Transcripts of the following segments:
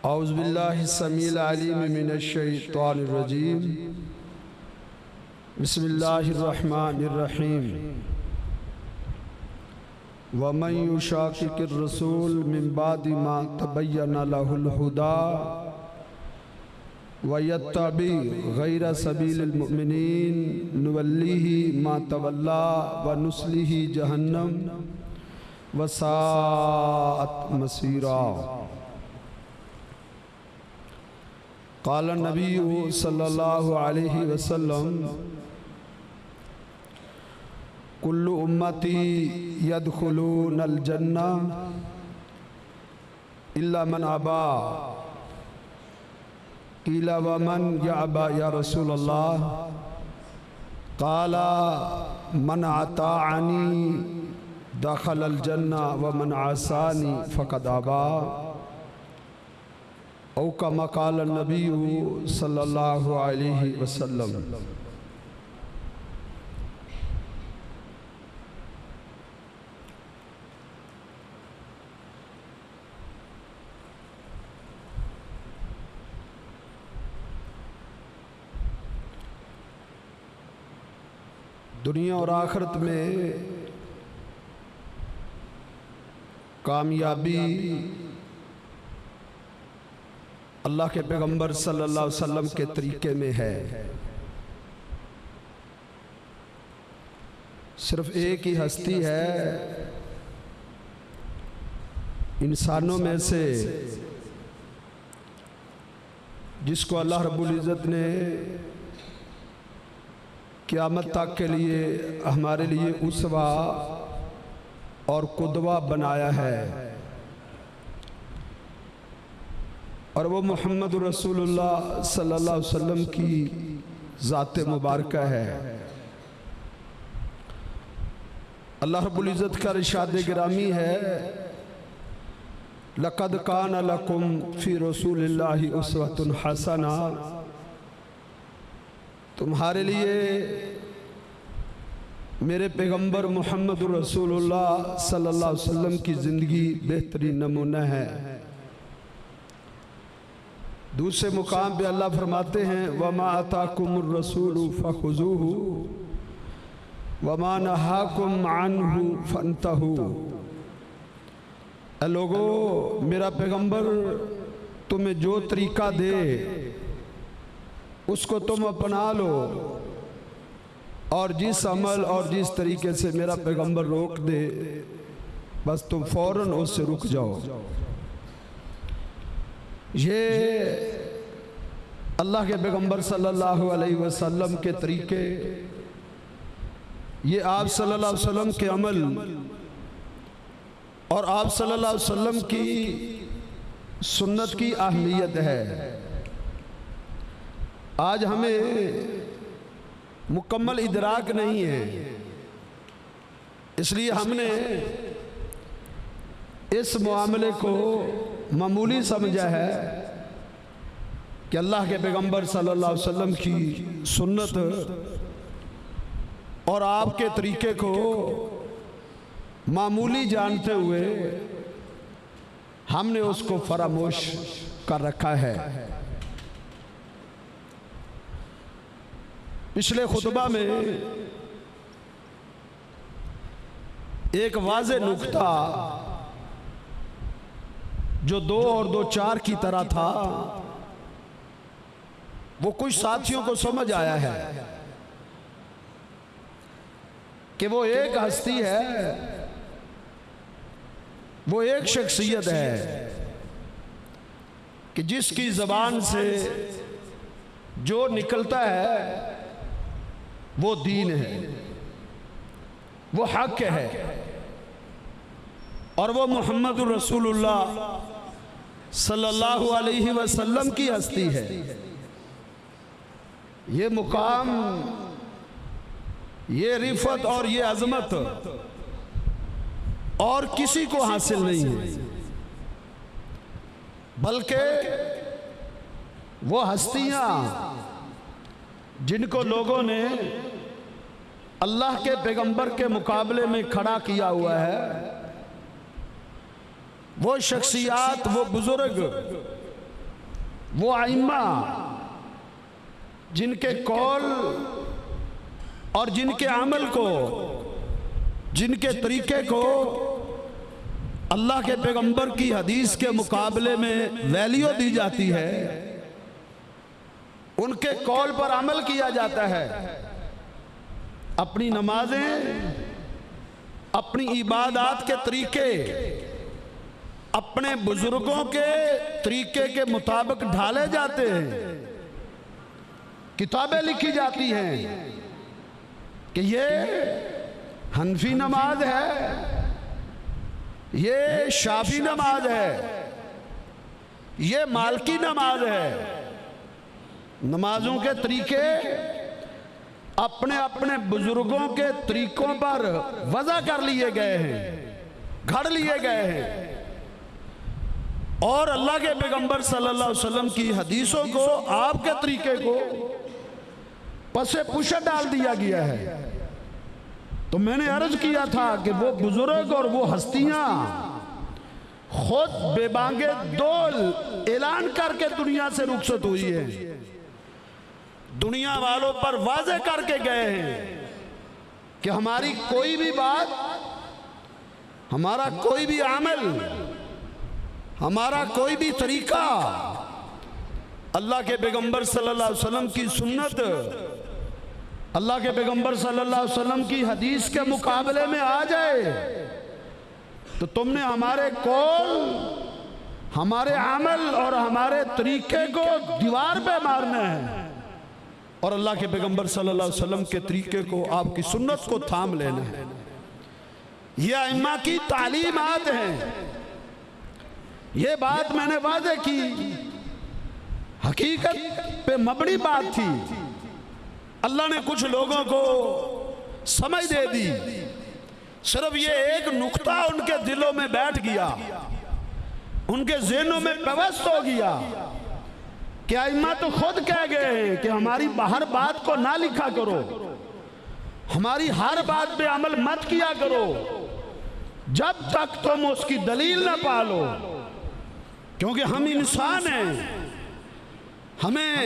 اعوذ باللہ السمیع العلیم من الشیطان الرجیم بسم اللہ الرحمن الرحیم ومن یشاقق الرسول من بعد ما تبین له الہدی ویتبع غیر سبیل المؤمنین نولیہ ما تولی ونصلہ جہنم وساءت مصیرا۔ قال النبی صلی اللہ علیہ وسلم کل امتی یدخلون الجنہ الا من ابا قیل ومن یابا یا رسول اللہ قال من اطاعنی دخل الجنہ ومن عصانی فقد ابا او کما قال النبی صلی اللہ علیہ وسلم۔ دنیا اور آخرت میں کامیابی اللہ کے پیغمبر صلی اللہ علیہ وسلم کے طریقے میں ہے۔ صرف ایک ہی ہستی ہے انسانوں میں سے جس کو اللہ رب العزت نے قیامت تک کے لیے ہمارے لیے اسوہ اور قدوہ بنایا ہے، اور وہ محمد رسول اللہ صلی اللہ علیہ وسلم کی ذات مبارکہ ہے۔ اللہ رب العزت کا ارشاد گرامی ہے لَقَدْ كَانَ لَكُمْ فِي رَسُولِ اللَّهِ أُسْوَةٌ حَسَنَةٌ، تمہارے لیے میرے پیغمبر محمد رسول اللہ صلی اللہ علیہ وسلم کی زندگی بہترین نمونہ ہے۔ دوسرے مقام پہ اللہ فرماتے ہیں وَمَا أَتَاكُمُ الرَّسُولُ فَخُذُوهُ وَمَا نَهَاكُمْ عَنْهُ فَانْتَهُوا۔ اے لوگو، میرا پیغمبر تمہیں جو طریقہ دے اس کو تم اپنا لو، اور جس عمل اور جس طریقے سے میرا پیغمبر روک دے بس تم فوراً اس سے رک جاؤ۔ یہ اللہ کے پیغمبر صلی اللہ علیہ وسلم کے طریقے، یہ آپ صلی اللہ علیہ وسلم کے عمل اور آپ صلی اللہ علیہ وسلم کی سنت کی اہمیت ہے۔ آج ہمیں مکمل ادراک نہیں ہے، اس لیے ہم نے اس معاملے کو معمولی سمجھا ہے کہ اللہ کے پیغمبر صلی اللہ علیہ وسلم کی سنت اور آپ کے طریقے کو معمولی جانتے ہوئے ہم نے اس کو فراموش کر رکھا ہے۔ پچھلے خطبہ میں ایک واضح نکتہ جو 2 اور 2 4 کی طرح تھا وہ کچھ ساتھیوں کو سمجھ آیا ہے کہ وہ ایک ہستی ہے، وہ ایک شخصیت ہے کہ جس کی زبان سے جو نکلتا ہے وہ دین ہے، وہ حق ہے، اور وہ محمد رسول اللہ صلی اللہ علیہ وسلم کی ہستی ہے۔ یہ مقام، یہ رفعت اور یہ عظمت اور کسی کو حاصل نہیں ہے، بلکہ وہ ہستیاں جن کو لوگوں نے اللہ کے پیغمبر کے مقابلے میں کھڑا کیا ہوا ہے، وہ شخصیات، وہ بزرگ وہ ائمہ جن کے قول اور جن کے عمل کو، جن کے طریقے کو اللہ کے پیغمبر کی حدیث کے مقابلے میں ویلیو دی جاتی ہے، ان کے قول پر عمل کیا جاتا ہے، اپنی نمازیں، اپنی عبادات کے طریقے اپنے بزرگوں کے طریقے کے مطابق ڈھالے جاتے ہیں، کتابیں لکھی جاتی ہیں کہ یہ حنفی نماز ہے، یہ شافعی نماز ہے، یہ مالکی نماز ہے۔ نمازوں کے طریقے اپنے اپنے بزرگوں کے طریقوں پر وضع کر لیے گئے ہیں، گھڑ لیے گئے ہیں، اور اللہ کے پیغمبر صلی اللہ علیہ وسلم کی حدیثوں کو، آپ کے طریقے کو پس پشت ڈال دیا گیا ہے۔ تو میں نے عرض کیا تھا کہ وہ بزرگ اور وہ ہستیاں خود بے بانگے دول اعلان کر کے دنیا سے رخصت ہوئی ہیں، دنیا والوں پر واضح کر کے گئے ہیں کہ ہماری کوئی بھی بات، ہمارا کوئی بھی عمل، ہمارا کوئی بھی طریقہ اللہ کے پیغمبر صلی اللہ علیہ وسلم کی سنت، اللہ کے پیغمبر صلی اللہ علیہ وسلم کی حدیث کے مقابلے میں آ جائے تو تم نے ہمارے قول، ہمارے عمل اور ہمارے طریقے کو دیوار پہ مارنا ہے، اور اللہ کے پیغمبر صلی اللہ علیہ وسلم کے طریقے کو، آپ کی سنت کو تھام لینا ہے۔ یہ ائمہ کی تعلیمات ہیں، یہ بات میں نے واضح کی، حقیقت پہ مبنی بات تھی، اللہ نے کچھ لوگوں کو سمجھ دے دی، صرف یہ ایک نقطہ ان کے دلوں میں بیٹھ گیا، ان کے ذہنوں میں پیوست ہو گیا کہ ائمہ تو خود کہہ گئے ہیں کہ ہماری ہر بات کو نہ لکھا کرو، ہماری ہر بات پہ عمل مت کیا کرو جب تک تم اس کی دلیل نہ پالو، کیونکہ ہم انسان ہیں، ہمیں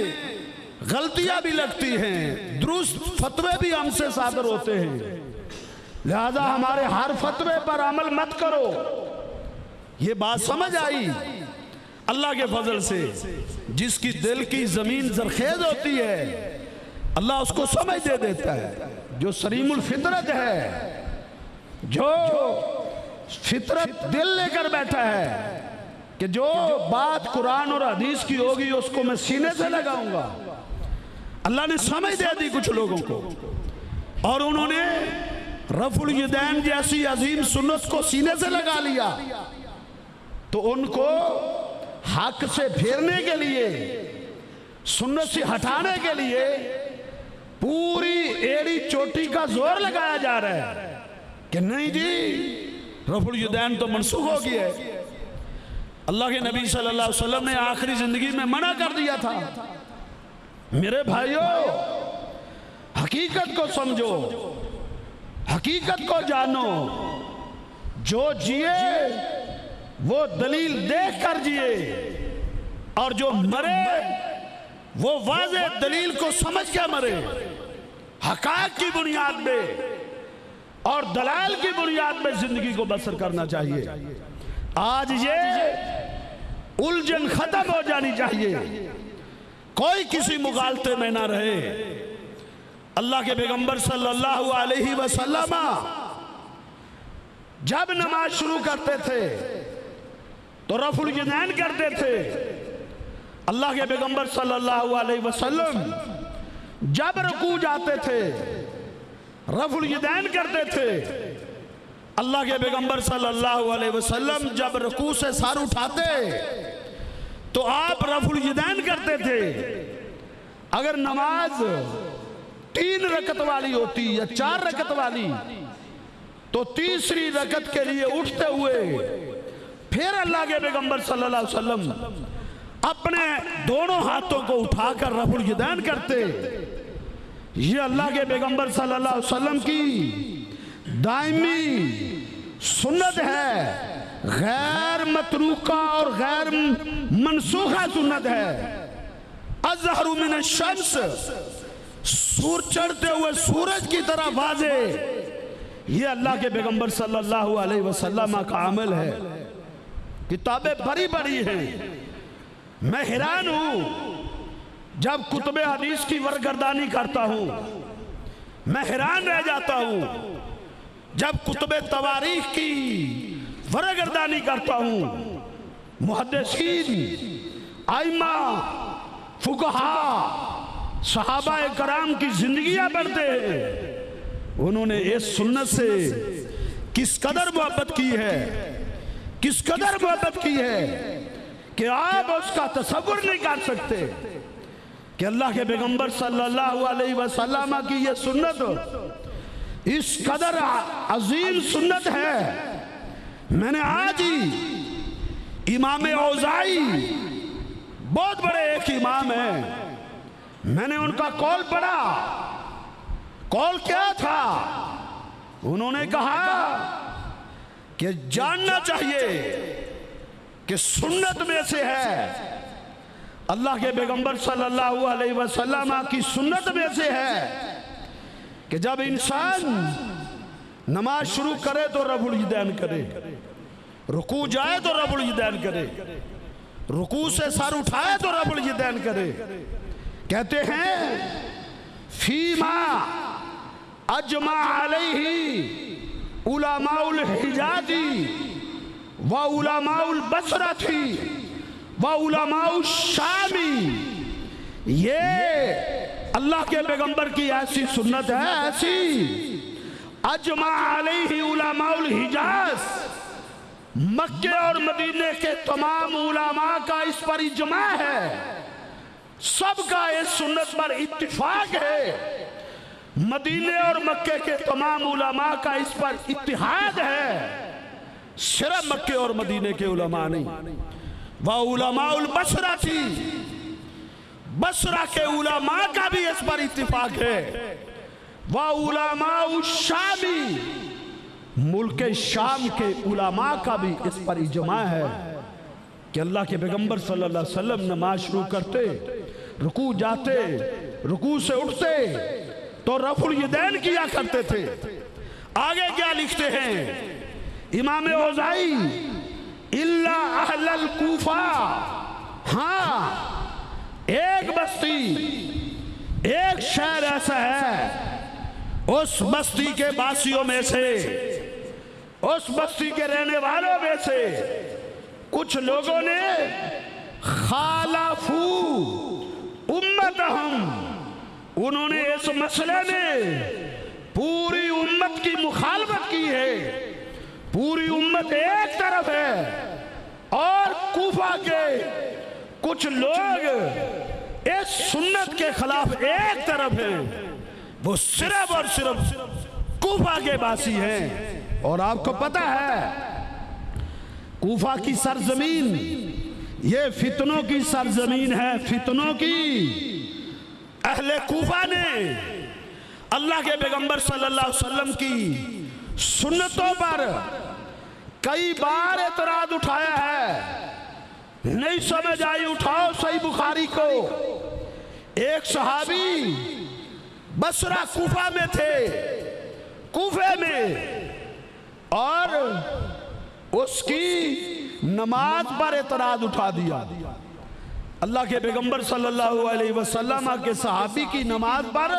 غلطیاں بھی لگتی ہیں، درست فتوے بھی ہم سے صادر ہوتے ہیں، لہذا ہمارے ہر فتوے پر عمل مت کرو۔ یہ بات سمجھ آئی اللہ کے فضل سے، جس کی دل کی زمین زرخیز ہوتی ہے اللہ اس کو سمجھ دے دیتا ہے، جو سلیم الفطرت ہے، جو فطرت دل لے کر بیٹھا ہے کہ جو بات قرآن اور حدیث کی ہوگی اس کو میں سینے سے لگاؤں گا، اللہ نے سمجھ دے دی کچھ لوگوں کو، اور انہوں نے رفع الیدین جیسی عظیم سنت کو سینے سے لگا لیا، تو ان کو حق سے پھیرنے کے لیے، سنت سے ہٹانے کے لیے پوری ایڑی چوٹی کا زور لگایا جا رہا ہے کہ نہیں جی رفع الیدین تو منسوخ ہو گیا ہے۔ اللہ کے نبی صلی اللہ علیہ وسلم نے آخری زندگی میں منع کر دیا تھا۔ میرے بھائیوں، حقیقت کو سمجھو، حقیقت کو جانو، جو جیے وہ دلیل دیکھ کر جیے، اور جو مرے وہ واضح دلیل کو سمجھ کے مرے، حقائق کی بنیاد پہ اور دلائل کی بنیاد پہ زندگی کو بسر کرنا چاہیے۔ آج یہ الجھن ختم ہو جانی چاہیے، کوئی کسی مغالطے میں نہ رہے۔ اللہ کے پیغمبر صلی اللہ علیہ وسلم جب نماز شروع کرتے تھے تو رفع الیدین کرتے تھے، اللہ کے پیغمبر صلی اللہ علیہ وسلم جب رکوع جاتے تھے رفع الیدین کرتے تھے، اللہ کے پیغمبر صلی اللہ علیہ وسلم جب رکوع سے سر اٹھاتے تو آپ رفع الیدین کرتے تھے۔ اگر نماز 3 رکعت والی ہوتی یا 4 رکعت والی تو تیسری رکعت کے لیے اٹھتے ہوئے پھر اللہ کے پیغمبر صلی اللہ علیہ وسلم اپنے دونوں ہاتھوں کو اٹھا کر رفع الیدین کرتے۔ یہ اللہ کے پیغمبر صلی اللہ علیہ وسلم کی دائمی سنت ہے، غیر متروکہ اور غیر منسوخہ سنت ہے۔ اظہر من الشمس، چڑھتے ہوئے سورج کی طرح واضح، یہ اللہ کے پیغمبر صلی اللہ علیہ وسلم کا عمل ہے۔ کتابیں بڑی بڑی ہیں، میں حیران ہوں جب کتب حدیث کی ورگردانی کرتا ہوں، میں حیران رہ جاتا ہوں جب کتب تواریخ کی ورگردانی کرتا ہوں۔ محدثین، ائمہ، فقہاء، صحابہ کرام کی زندگیاں پڑھتے ہیں، انہوں نے اس سنت سے کس قدر محبت کی ہے، کس قدر محبت کی ہے کہ آپ اس کا تصور نہیں کر سکتے کہ اللہ کے پیغمبر صلی اللہ علیہ وسلم کی یہ سنت اس قدر عظیم سنت ہے۔ میں نے آج ہی امام اوزاعی، بہت بڑے ایک امام ہیں، میں نے ان کا قول پڑھا۔ قول کیا تھا؟ انہوں نے کہا کہ جاننا چاہیے کہ سنت میں سے ہے، اللہ کے پیغمبر صلی اللہ علیہ وسلم کی سنت میں سے ہے کہ جب انسان نماز شروع کرے تو رفع الیدین کرے، رکوع جائے تو رفع الیدین کرے، رکوع سے سر اٹھائے تو رفع الیدین کرے۔ کہتے ہیں فیما اجمع علیہ علماء الحجاز و علماء البصرہ و علماء الشام، یہ اللہ کے پیغمبر کی ایسی سنت ہے، ایسی اجمع علیہ علماء الحجاز، مکہ اور مدینے کے تمام علماء کا اس پر اجماع ہے، سب کا اس سنت پر اتفاق ہے، مدینے اور مکہ کے تمام علماء کا اس پر اتحاد ہے، صرف مکہ اور مدینے کے علماء نہیں۔ وَعُلَمَاءُ الْبَصْرَةِ تھی، بصرہ کے علماء کا بھی اس پر اتفاق ہے۔ وَعُلَمَاءُ الشَّامِ، ملک شام کے علماء کا بھی اس پر اجماع ہے کہ اللہ کے پیغمبر صلی اللہ علیہ وسلم نماز شروع کرتے، رکوع جاتے، رکوع سے اٹھتے تو رفع الیدین کیا کرتے تھے۔ آگے کیا لکھتے ہیں امام اوزاعی؟ الا اہل الکوفہ، ہاں ایک بستی، ایک شہر ایسا ہے، اس بستی کے باسیوں میں سے، اس بستی کے رہنے والوں میں سے کچھ لوگوں نے خالفو امتہم، انہوں نے اس مسئلے میں پوری امت کی مخالفت کی ہے، پوری امت ایک طرف ہے اور کوفہ کے کچھ لوگ اس سنت کے خلاف ایک طرف ہیں، وہ صرف اور صرف کوفہ کے باسی ہیں۔ اور آپ کو پتہ ہے کوفہ کی سرزمین یہ فتنوں کی سرزمین ہے، فتنوں کی۔ اہل کوفہ نے اللہ کے پیغمبر صلی اللہ علیہ وسلم کی سنتوں پر کئی بار اعتراض اٹھایا ہے، نہیں سمجھ آئی اٹھاؤ صحیح بخاری کو۔ ایک صحابی بصرہ کوفہ میں تھے، کوفے میں، اور اس کی نماز پر اعتراض اٹھا دیا۔ اللہ کے پیغمبر صلی اللہ علیہ وسلم کے صحابی کی نماز پر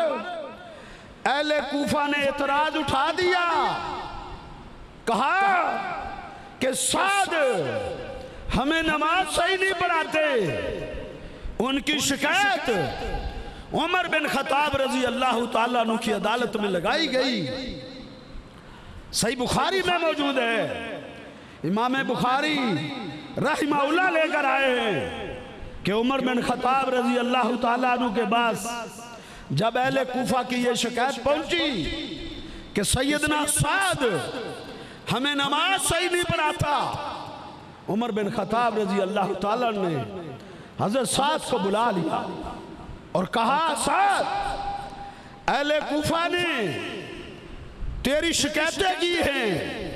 اہل کوفہ نے اعتراض اٹھا دیا، کہا کہ سعد ہمیں نماز صحیح نہیں پڑھاتے۔ ان کی شکایت عمر بن خطاب رضی اللہ تعالیٰ عنہ کی عدالت میں لگائی گئی، صحیح بخاری میں موجود ہے۔ امام بخاری رحمہ اللہ لے کر آئے ہیں کہ عمر بن خطاب رضی اللہ تعالیٰ عنہ کے پاس جب اہل کوفہ کی یہ شکایت پہنچی کہ سیدنا سعد ہمیں نماز صحیح نہیں پڑھاتا، عمر بن خطاب رضی اللہ تعالیٰ نے حضرت سعد کو بلا لیا اور کہا سعد اہل کوفہ نے تیری شکایتیں کی ہیں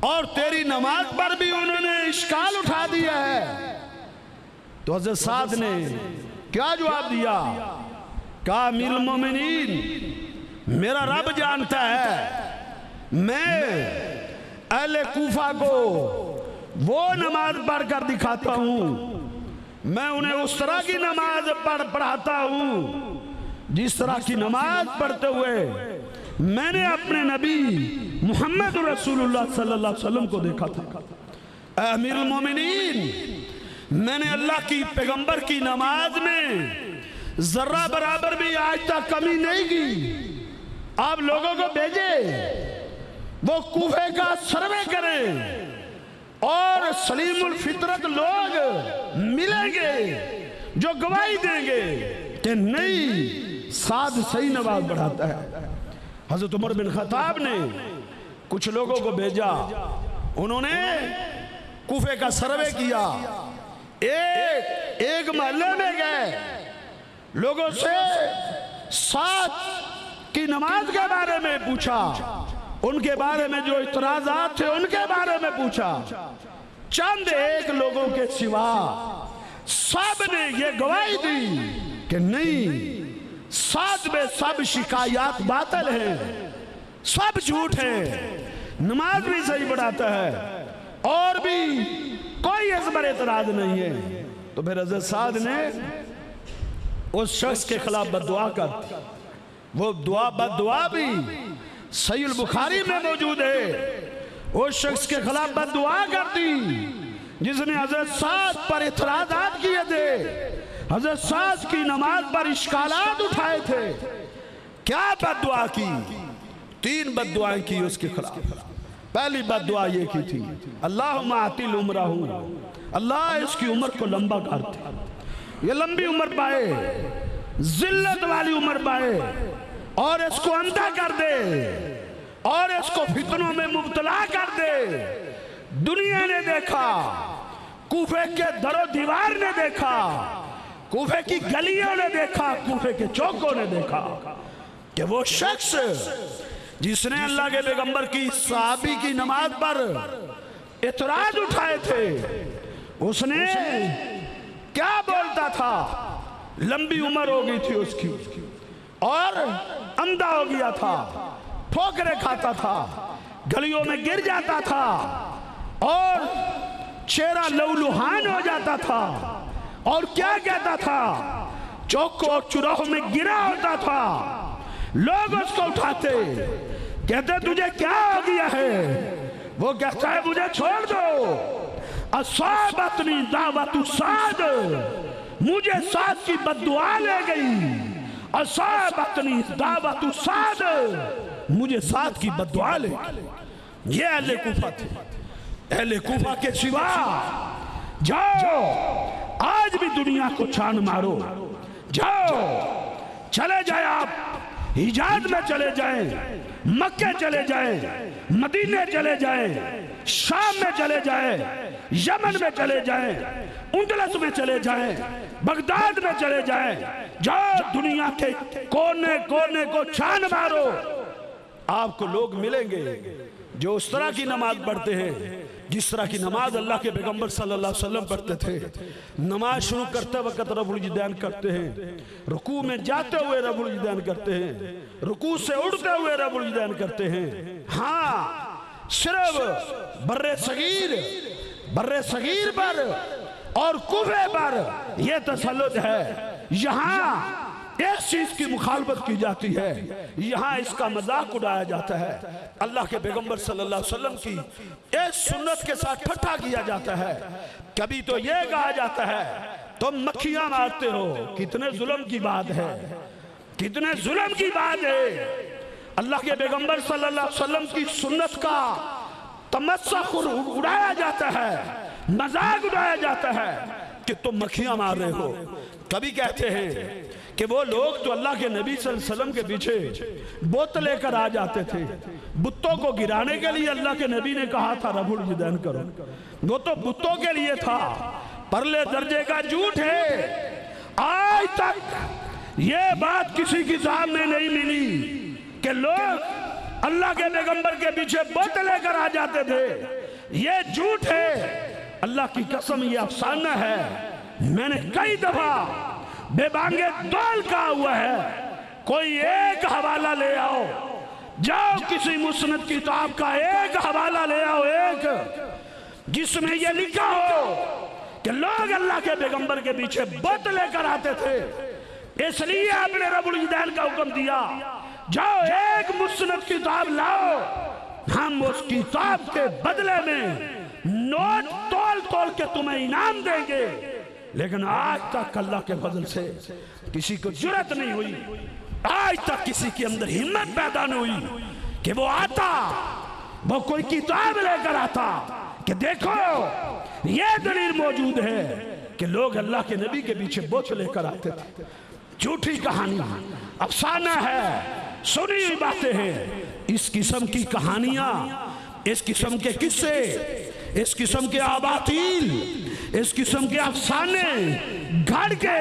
اور تیری نماز پر بھی انہوں نے اشکال اٹھا دیا ہے۔ تو حضرت سعد نے کیا جواب دیا؟ کہا امیر المومنین میرا رب جانتا ہے میں اہل کوفہ کو وہ نماز پڑھ کر دکھاتا ہوں، میں انہیں اس طرح کی نماز پڑھاتا ہوں جس طرح کی نماز پڑھتے ہوئے میں نے اپنے نبی محمد رسول اللہ صلی اللہ علیہ وسلم کو دیکھا تھا۔ اے امیر المومنین میں نے اللہ کی پیغمبر کی نماز میں ذرہ برابر بھی آج تک کمی نہیں کی۔ آپ لوگوں کو بھیجے وہ کوفے کا سروے کریں اور سلیم الفطرت لوگ ملیں گے جو گواہی دیں گے کہ نہیں سعد صحیح نماز پڑھاتا ہے۔ حضرت عمر بن خطاب نے کچھ لوگوں کو بھیجا، انہوں نے کوفے کا سروے کیا، ایک محلے میں گئے، لوگوں سے سعد کی نماز کے بارے میں پوچھا، ان کے بارے میں جو اعتراضات تھے ان کے بارے میں پوچھا، چند ایک لوگوں کے سوا سب نے یہ گواہی دی کہ نہیں سعد میں سب شکایات باطل ہیں، سب جھوٹ ہیں، نماز بھی صحیح پڑھاتا ہے اور بھی کوئی اس پر اعتراض نہیں ہے۔ تو پھر حضرت سعد نے اس شخص کے خلاف بددعا کر دی، وہ بددعا بھی صحیح البخاری میں موجود ہے، اس شخص کے خلاف بددعا کر دی جس نے حضرت سعد پر اعتراضات کیے تھے، حضرت سعد کی نماز پر اشکالات اٹھائے تھے۔ کیا بددعا کی؟ 3 بددعائیں کی اس کے خلاف۔ پہلی بددعا یہ کی تھی اللہم اعطل عمرہ، اللہ اس کی عمر کو لمبا کر دے، یہ لمبی عمر پائے، ذلت والی عمر پائے، اور اس کو اندھا کر دے اور اس کو فتنوں میں مبتلا کر دے۔ دنیا نے دیکھا، کوفے کے در و دیوار نے دیکھا، کوفے کی گلیوں نے دیکھا، کوفے کے چوکوں نے دیکھا کہ وہ شخص جس نے اللہ کے پیغمبر کی صحابی کی نماز پر اعتراض اٹھائے تھے، اس نے کیا بولتا تھا؟ لمبی عمر ہو گئی تھی اس کی اور اندھا ہو گیا تھا، ٹھوکریں کھاتا تھا، گلیوں میں گر جاتا تھا اور چہرہ لہولہان ہو جاتا تھا، اور کیا کہتا تھا؟ چوکوں اور چوراہوں میں گرا ہوتا تھا، لوگ اس کو اٹھاتے کہتے تجھے کیا ہو گیا ہے؟ وہ کہتا ہے مجھے چھوڑ دو، اصابتنی دعوت سعد، مجھے سعد کی بددعا لے گئی، اصابتنی دعوت سعد، مجھے سعد کی بددعا لے گئی۔ یہ اہل کوفہ تھے۔ اہل کوفہ کے سوا جاؤ آج بھی دنیا کو چھان مارو، جاؤ چلے جائیں، آپ حجاز میں چلے جائیں، مکہ چلے جائیں، مدینے چلے جائیں، شام میں چلے جائیں، یمن میں چلے جائیں، اندلس میں چلے جائیں، بغداد میں چلے جائیں، جاؤ دنیا کے کونے کونے کو چھان مارو، آپ کو لوگ ملیں گے جو اس طرح کی نماز پڑھتے ہیں جس طرح کی نماز اللہ کے پیغمبر صلی اللہ علیہ وسلم پڑھتے تھے۔ نماز شروع کرتے وقت رفع الیدین کرتے ہیں، رکوع میں جاتے ہوئے رفع الیدین کرتے ہیں، رکوع سے اڑتے ہوئے رفع الیدین کرتے ہیں۔ ہاں صرف بر صغیر پر اور کوفے پر یہ تسلط ہے، یہاں اس چیز کی مخالفت کی جاتی ہے، یہاں اس کا مذاق اڑایا جاتا ہے، اللہ کے پیغمبر صلی اللہ علیہ وسلم کی اس سنت کے ساتھ ٹھٹھا کیا جاتا ہے۔ کبھی تو یہ کہا جاتا ہے تم مکھیاں مارتے ہو، کتنے ظلم کی بات ہے، کتنے ظلم کی بات ہے۔ اللہ کے پیغمبر صلی اللہ علیہ وسلم کی سنت کا تمسخر اڑایا جاتا ہے، مذاق اڑایا جاتا ہے کہ تم مکھیاں مار رہے ہو۔ کبھی کہتے ہیں کہ وہ لوگ تو اللہ کے نبی صلی اللہ علیہ وسلم کے پیچھے بت لے کر آ جاتے تھے، بتوں کو گرانے کے لیے اللہ کے نبی نے کہا تھا رفع الیدین کرو، وہ تو بتوں کے لیے تھا، پرلے درجے کا جھوٹ ہے۔ آج تک یہ بات کسی کی سامنے نہیں ملی کہ لوگ اللہ کے پیغمبر کے پیچھے بت لے کر آ جاتے تھے۔ یہ جھوٹ ہے، اللہ کی قسم یہ افسانہ ہے۔ میں نے کئی دفعہ بے بانگے دول کہا ہوا ہے، کوئی ایک حوالہ لے آؤ، جاؤ کسی مسند کتاب کا ایک حوالہ لے آؤ، ایک جس میں یہ لکھا ہو کہ لوگ اللہ کے پیغمبر کے پیچھے بت لے کر آتے تھے، اس لیے آپ نے رب الجدین کا حکم دیا جاؤ ایک مسند کتاب لاؤ، ہم اس کتاب کے بدلے میں نوٹ تول تول کے تمہیں انعام دیں گے۔ لیکن آج تک اللہ کے فضل سے کسی کو جرأت نہیں ہوئی، آج تک کسی کے اندر ہمت پیدا نہیں ہوئی کہ وہ آتا، وہ کوئی کتاب لے کر آتا کہ دیکھو یہ دلیل موجود ہے کہ لوگ اللہ کے نبی کے پیچھے بت لے کر آتے تھے۔ جھوٹی کہانی، افسانہ ہے، سنی ہوئی باتیں ہیں۔ اس قسم کی کہانیاں، اس قسم کے قصے، اس قسم کے آباطیل، اس قسم کے افسانے گھڑ کے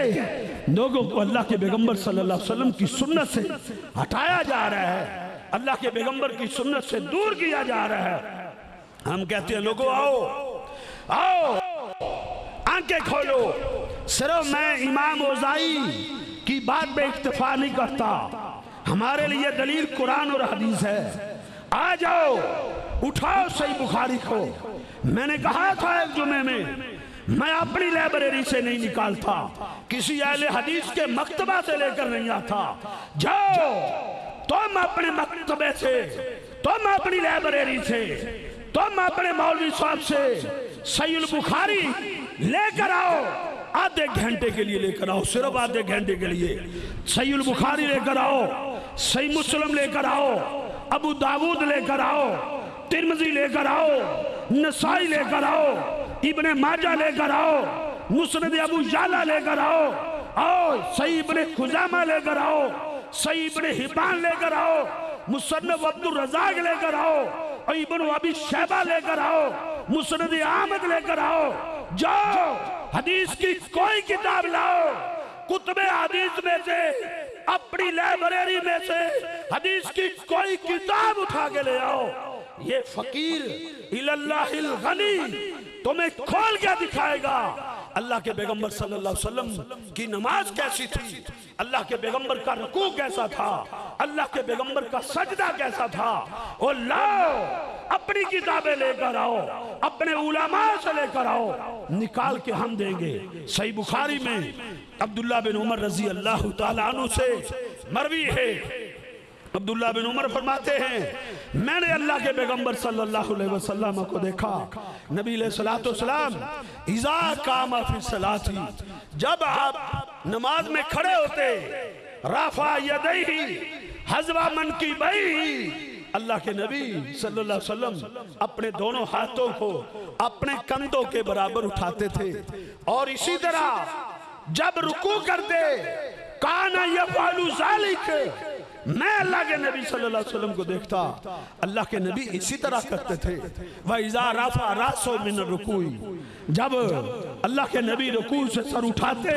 لوگوں کو اللہ کے پیغمبر صلی اللہ علیہ وسلم کی سنت سے ہٹایا جا رہا ہے، اللہ کے پیغمبر کی سنت سے دور کیا جا رہا ہے۔ ہم کہتے ہیں لوگوں آؤ آؤ آنکھیں کھولو۔ صرف میں امام اوزائی کی بات پہ اکتفا نہیں کرتا، ہمارے لیے دلیل قرآن اور حدیث ہے۔ آ جاؤ اٹھاؤ صحیح بخاری کو۔ میں نے کہا تھا ایک جمعے میں اپنی لائبریری سے نہیں نکالتا، کسی اہل حدیث کے مکتبہ سے لے کر نہیں آتا۔ جاؤ تم اپنے مکتبے سے، تم اپنی لائبریری سے، تم اپنے مولوی صاحب سے صحیح البخاری لے کر آؤ، آدھے گھنٹے کے لیے لے کر آؤ، صرف آدھے گھنٹے کے لیے صحیح البخاری لے کر آؤ، صحیح مسلم لے کر آؤ، ابو داود لے کر آؤ، ترمذی لے کر آؤ، نسائی لے کر آؤ، ابن ماجہ لے کر آؤ، مسند ابو یعلا لے کر آؤ، آؤ صحیح ابن خزامہ لے کر آؤ، صحیح ابن حبان لے کر آؤ، مصنف عبد الرزاق لے کر آؤ، ابن ابی شیبہ لے کر آؤ، مسند احمد لے کر آؤ۔ جاؤ حدیث کی کوئی کتاب لاؤ، کتب حدیث میں سے، اپنی لائبریری میں سے حدیث کی کوئی کتاب اٹھا کے لے آؤ۔ یہ فقیر الاللہ الغنی تمہیں کھول کے دکھائے گا اللہ کے پیغمبر صلی اللہ علیہ وسلم کی نماز کیسی تھی، اللہ کے پیغمبر کا رکوع کیسا تھا، اللہ کے پیغمبر کا سجدہ کیسا تھا۔ اور لاؤ اپنی کتابیں لے کر آؤ، اپنے علماء سے لے کر آؤ، نکال کے ہم دیں گے۔ صحیح بخاری میں عبداللہ بن عمر رضی اللہ تعالیٰ عنہ سے مروی ہے، عبداللہ بن عمر فرماتے ہیں میں نے اللہ کے پیغمبر صلی اللہ علیہ وسلم کو دیکھا، نبی علیہ السلام اذا قام فی الصلاۃ، جب آپ نماز میں کھڑے ہوتے، رفع یدیہ حذو منکبیہ، اللہ کے نبی صلی اللہ علیہ وسلم اپنے دونوں ہاتھوں کو اپنے کندھوں کے برابر اٹھاتے تھے، اور اسی طرح جب رکوع کرتے کان یفعل ذلک، میں اللہ کے نبی صلی اللہ علیہ وسلم کو دیکھتا، اللہ کے نبی اسی طرح کرتے تھے۔ وَإِذَا رَفَعَ رَأْسَهُ مِنَ الرُّكُوعِ، جب اللہ کے نبی رکوع سے سر اٹھاتے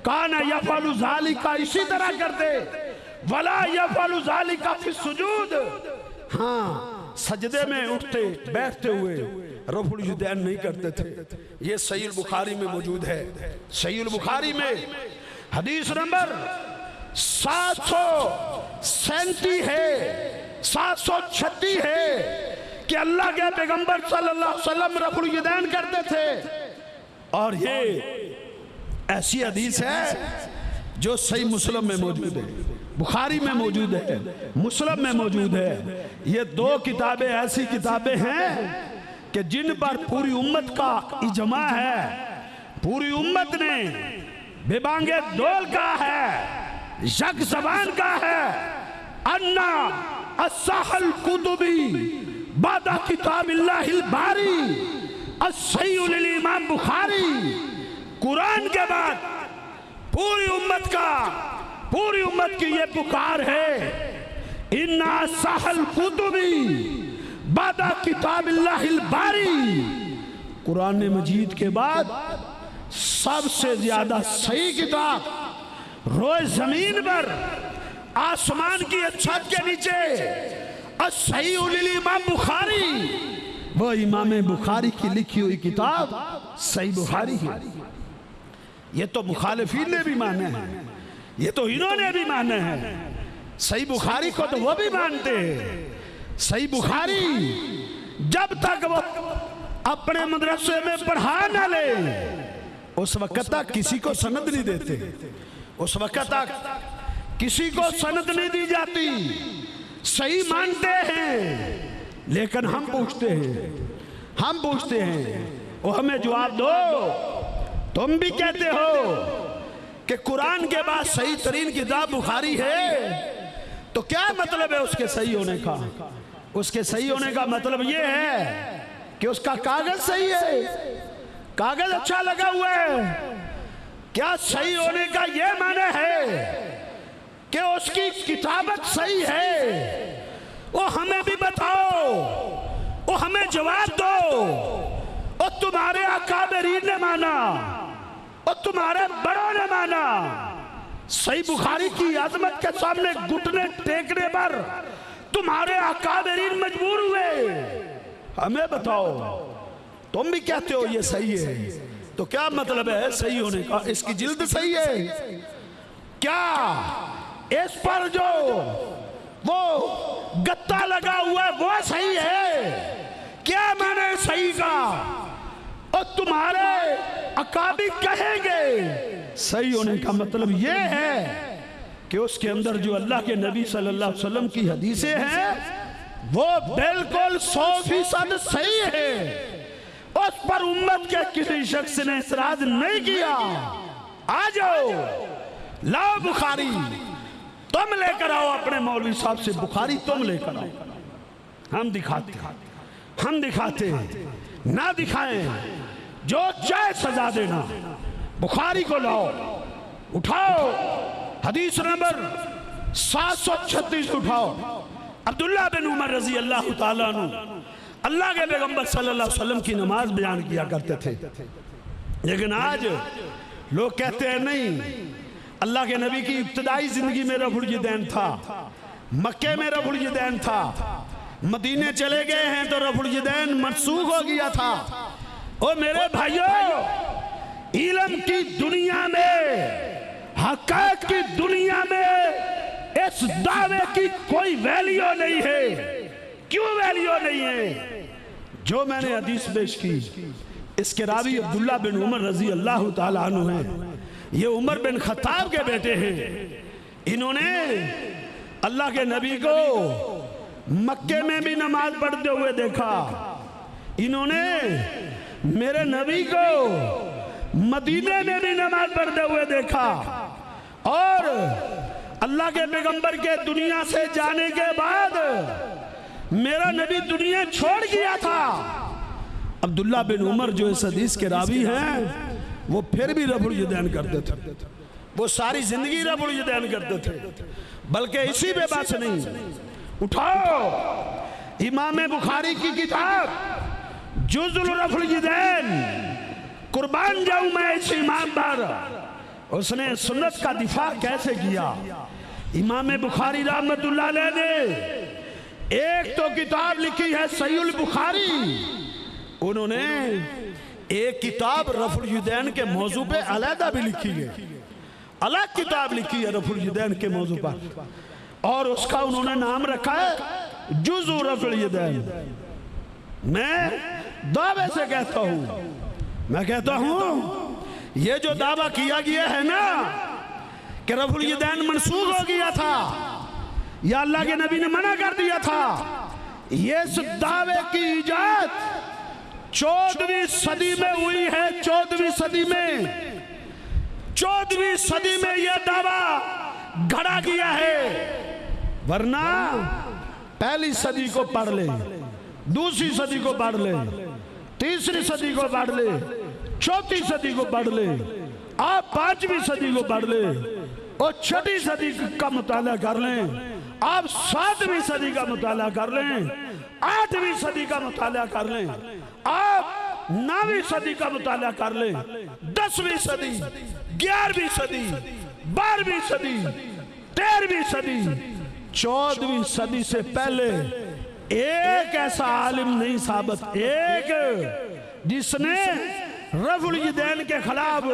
کان یفعل ذلک، اسی طرح کرتے، وَلَا يَفْعَلُ ذَلِكَ فِي السُّجُودِ، ہاں سجدے میں اٹھتے بیٹھتے ہوئے رفع الیدین نہیں کرتے تھے۔ یہ صحیح البخاری میں موجود ہے، صحیح البخاری میں حدیث نمبر 737 ہے، 736 ہے کہ اللہ کے پیغمبر صلی اللہ علیہ وسلم رفع الیدین کرتے تھے۔ اور یہ ایسی حدیث ہے جو صحیح مسلم میں موجود ہے، بخاری میں موجود ہے، مسلم میں موجود ہے۔ یہ دو کتابیں ایسی کتابیں ہیں کہ جن پر پوری امت کا اجماع ہے، پوری امت نے بے بانگے دول کا ہے، یک زبان کا ہے، انا اصح الکتبی بعد کتاب اللہ الباری الصحیح للامام بخاری، قرآن کے بعد پوری امت کا، پوری امت کی یہ پکار ہے، انا اصح الکتبی بعد کتاب اللہ الباری، قرآن مجید کے بعد سب سے زیادہ صحیح کتاب روئے زمین پر، آسمان کی چھت کے نیچے الصحیح للامام بخاری، وہ امام بخاری کی لکھی ہوئی کتاب صحیح بخاری ہے۔ یہ تو مخالفین نے بھی مانے ہیں، یہ تو انہوں نے بھی مانے ہیں۔ صحیح بخاری کو تو وہ بھی مانتے ہیں۔ صحیح بخاری جب تک وہ اپنے مدرسے میں پڑھا نہ لے اس وقت تک کسی کو سند نہیں دیتے، اس وقت تک کسی کو سند نہیں دی جاتی۔ صحیح مانتے ہیں لیکن ہم پوچھتے ہیں وہ ہمیں جواب دو۔ تم بھی کہتے ہو کہ قرآن کے بعد صحیح ترین کتاب بخاری ہے، تو کیا مطلب ہے اس کے صحیح ہونے کا؟ اس کے صحیح ہونے کا مطلب یہ ہے کہ اس کا کاغذ صحیح ہے، کاغذ اچھا لگا ہوا ہے۔ کیا صحیح ہونے کا یہ معنی ہے کہ اس کی کتابت صحیح ہے؟ وہ ہمیں بھی بتاؤ، وہ ہمیں جواب دو۔ اور تمہارے اکابرین نے مانا اور تمہارے بڑوں نے مانا، صحیح بخاری کی عظمت کے سامنے گھٹنے ٹیکنے پر تمہارے اکابرین مجبور ہوئے۔ ہمیں بتاؤ، تم بھی کہتے ہو یہ صحیح ہے، تو کیا مطلب ہے صحیح ہونے کا؟ اس کی جلد صحیح ہے کیا؟ اس پر جو وہ گتا لگا ہوا ہے وہ صحیح ہے؟ کیا معنی صحیح کا؟ اور تمہارے اکابر کہیں گے صحیح ہونے کا مطلب یہ ہے کہ اس کے اندر جو اللہ کے نبی صلی اللہ علیہ وسلم کی حدیثیں ہیں وہ بالکل 100% صحیح ہے، اس پر امت کے کسی شخص نے اعتراض نہیں کیا۔ آ جاؤ، لاؤ بخاری، تم لے کر آؤ اپنے مولوی صاحب سے، بخاری تم لے کر آؤ۔ ہم دکھاتے ہیں، نہ دکھائیں، جو چاہے سزا دینا۔ بخاری کو لاؤ، اٹھاؤ، حدیث نمبر 736 اٹھاؤ۔ عبداللہ بن عمر رضی اللہ تعالیٰ عنہ اللہ کے پیغمبر صلی اللہ علیہ وسلم کی نماز بیان کیا کرتے تھے، لیکن آج لوگ کہتے ہیں نہیں، اللہ کے نبی کی ابتدائی زندگی میں رفع الیدین تھا، مکے میں رفع الیدین تھا، مدینے چلے گئے ہیں تو رفع الیدین منسوخ ہو گیا تھا۔ او میرے بھائیوں، علم کی دنیا میں، حقائق کی دنیا میں اس دعوے کی کوئی ویلیو نہیں ہے۔ کیوں ویلیو نہیں ہے؟ جو میں نے حدیث پیش کی، اس کے راوی عبداللہ بن عمر رضی اللہ تعالیٰ عنہ ہیں، یہ عمر بن خطاب کے بیٹے ہیں۔ انہوں نے اللہ کے نبی کو مکے میں بھی نماز پڑھتے ہوئے دیکھا، انہوں نے میرے نبی کو مدینے میں بھی نماز پڑھتے ہوئے دیکھا، اور اللہ کے پیغمبر کے دنیا سے جانے کے بعد میرا نبی دنیا چھوڑ گیا تھا۔ عبداللہ بن عمر جو اس حدیث کے راوی ہیں وہ پھر بھی رفع الیدین کرتے تھے، وہ ساری زندگی رفع الیدین کرتے تھے، بلکہ اسی پہ بات نہیں۔ اٹھاؤ امام بخاری کی کتاب جز الرفع الیدین، قربان جاؤں میں اس امام پر۔ اس نے سنت کا دفاع کیسے کیا؟ امام بخاری رحمت اللہ علیہ نے ایک تو کتاب لکھی ہے صحیح البخاری، انہوں نے ایک کتاب رفع الیدین کے موضوع پہ علیحدہ بھی لکھی ہے، الگ کتاب لکھی ہے رفع الیدین کے موضوع پر، اور اس کا انہوں نے نام رکھا ہے جز رفع الیدین۔ میں دعوے سے کہتا ہوں، میں کہتا ہوں یہ جو دعویٰ کیا گیا ہے نا کہ رفع الیدین منسوخ ہو گیا تھا یا اللہ کے نبی نے منع کر دیا تھا، یہ اس دعوے کی ایجاد 14ویں صدی میں ہوئی ہے۔ 14ویں صدی میں 14ویں صدی میں یہ دعویٰ گھڑا گیا ہے، ورنہ پہلی صدی کو پڑھ لے، دوسری صدی کو پڑھ لے، تیسری صدی کو پڑھ لے، چوتھی صدی کو پڑھ لے، آپ 5ویں صدی کو پڑھ لے، اور 6ٹھی صدی کا مطالعہ کر لیں، آپ 7ویں صدی کا مطالعہ کر لیں، 8ویں صدی کا مطالعہ کر لیں، آپ 9ویں صدی کا مطالعہ کر لیں، 10ویں صدی، 11ویں صدی، 12ویں صدی، 13ویں صدی، 14ویں صدی سے پہلے ایک ایسا عالم نہیں ثابت، ایک جس نے رفع الیدین کے خلاف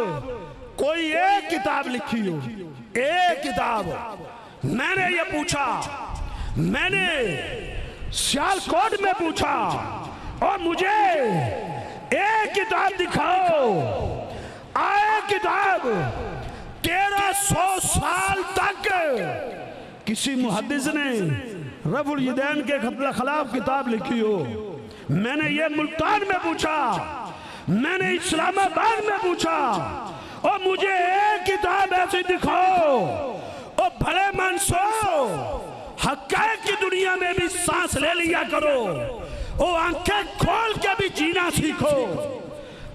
کوئی ایک کتاب لکھی ہو، ایک کتاب۔ میں نے یہ پوچھا، میں نے سیالکوٹ میں پوچھا، اور مجھے ایک کتاب دکھاؤ، آئے کتاب 1300 سال تک کسی محدث نے رفع الیدین کے خلاف کتاب لکھی ہو۔ میں نے یہ ملتان میں پوچھا، میں نے اسلام آباد میں پوچھا، اور مجھے ایک کتاب ایسی دکھاؤ۔ اور بھلے منسو حقائق کی دنیا میں بھی سانس لے لیا کرو، اور آنکھیں کھول کے بھی جینا سیکھو۔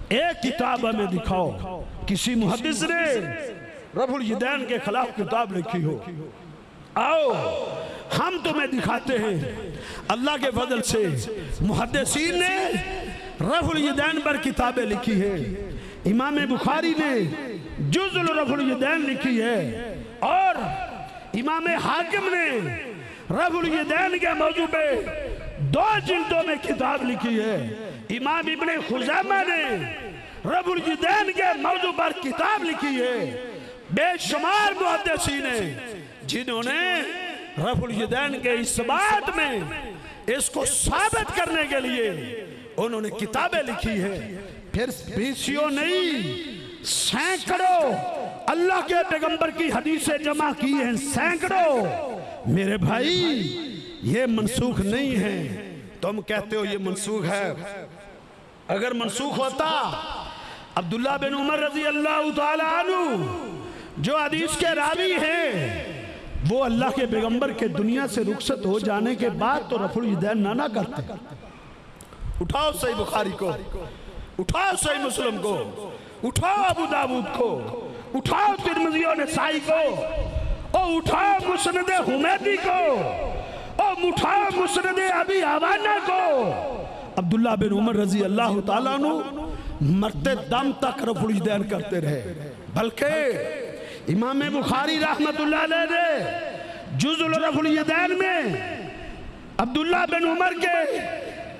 ایک کتاب ہمیں دکھاؤ کسی محدث نے رفع الیدین کے خلاف کتاب لکھی ہو۔ آؤ ہم تمہیں دکھاتے ہیں۔ اللہ کے فضل سے محدثین نے رفع الیدین پر کتابیں لکھی ہے۔ امام بخاری نے جزء رفع الیدین لکھی ہے، اور امام حاکم نے رفع الیدین کے موضوع پہ 2 جلدوں میں کتاب لکھی ہے۔ امام ابن خزیمہ نے رفع الیدین کے موضوع پر کتاب لکھی ہے۔ بے شمار محدثین ہیں جنہوں نے رفع الیدین کے اس بات میں اس کو ثابت کرنے کے لیے انہوں نے کتابیں لکھی ہے۔ پھر بیسیوں نہیں، سینکڑوں اللہ کے پیغمبر کی حدیثیں جمع کی ہیں، سینکڑوں۔ میرے بھائی یہ منسوخ نہیں ہے۔ تم کہتے ہو یہ منسوخ ہے، اگر منسوخ ہوتا عبداللہ بن عمر رضی اللہ تعالی عنہ جو حدیث کے راوی ہیں، وہ اللہ کے پیغمبر کے دنیا سے رخصت ہو جانے کے بعد تو رفع الیدین نہ کرتے۔ اٹھاؤ صحیح بخاری کو، اٹھاؤ صحیح مسلم کو، اٹھاؤ ابو داود کو، اٹھاؤ ترمذی و نسائی کو، اور اٹھاؤ مسند حمیدی کو، اور اٹھاؤ مسند ابی عوانہ کو۔ عبداللہ بن عمر رضی اللہ تعالیٰ عنہ مرتے دم تک رفع الیدین کرتے رہے، بلکہ امام بخاری رحمت اللہ علیہ نے جزء رفع الیدین میں عبداللہ بن عمر کے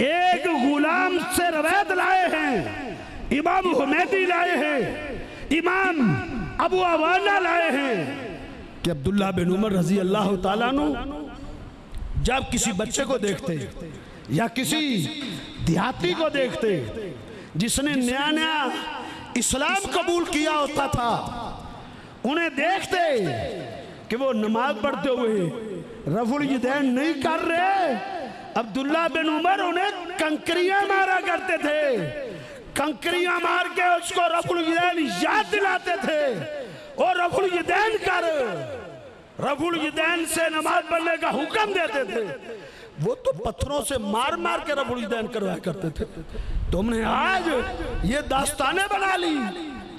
ایک غلام سے روایت لائے ہیں، امام حمیدی لائے ہیں، امام ابو عوانہ لائے ہیں، کہ عبداللہ بن عمر رضی اللہ تعالیٰ عنہ جب کسی بچے کو دیکھتے یا کسی دیہاتی کو دیکھتے جس نے نیا نیا اسلام قبول کیا ہوتا تھا، انہیں دیکھتے کہ وہ نماز پڑھتے ہوئے رفع الیدین نہیں کر رہے، عبداللہ بن عمر انہیں کنکریاں مارا کرتے تھے، کنکریاں مار کے اس کو رفع الیدین یاد دلاتے تھے، اور رفع الیدین کر، رفع الیدین سے نماز پڑھنے کا حکم دیتے تھے۔ وہ تو پتھروں سے مار مار کے رفع الیدین کروایا کرتے تھے۔ تم نے آج یہ داستانیں بنا لی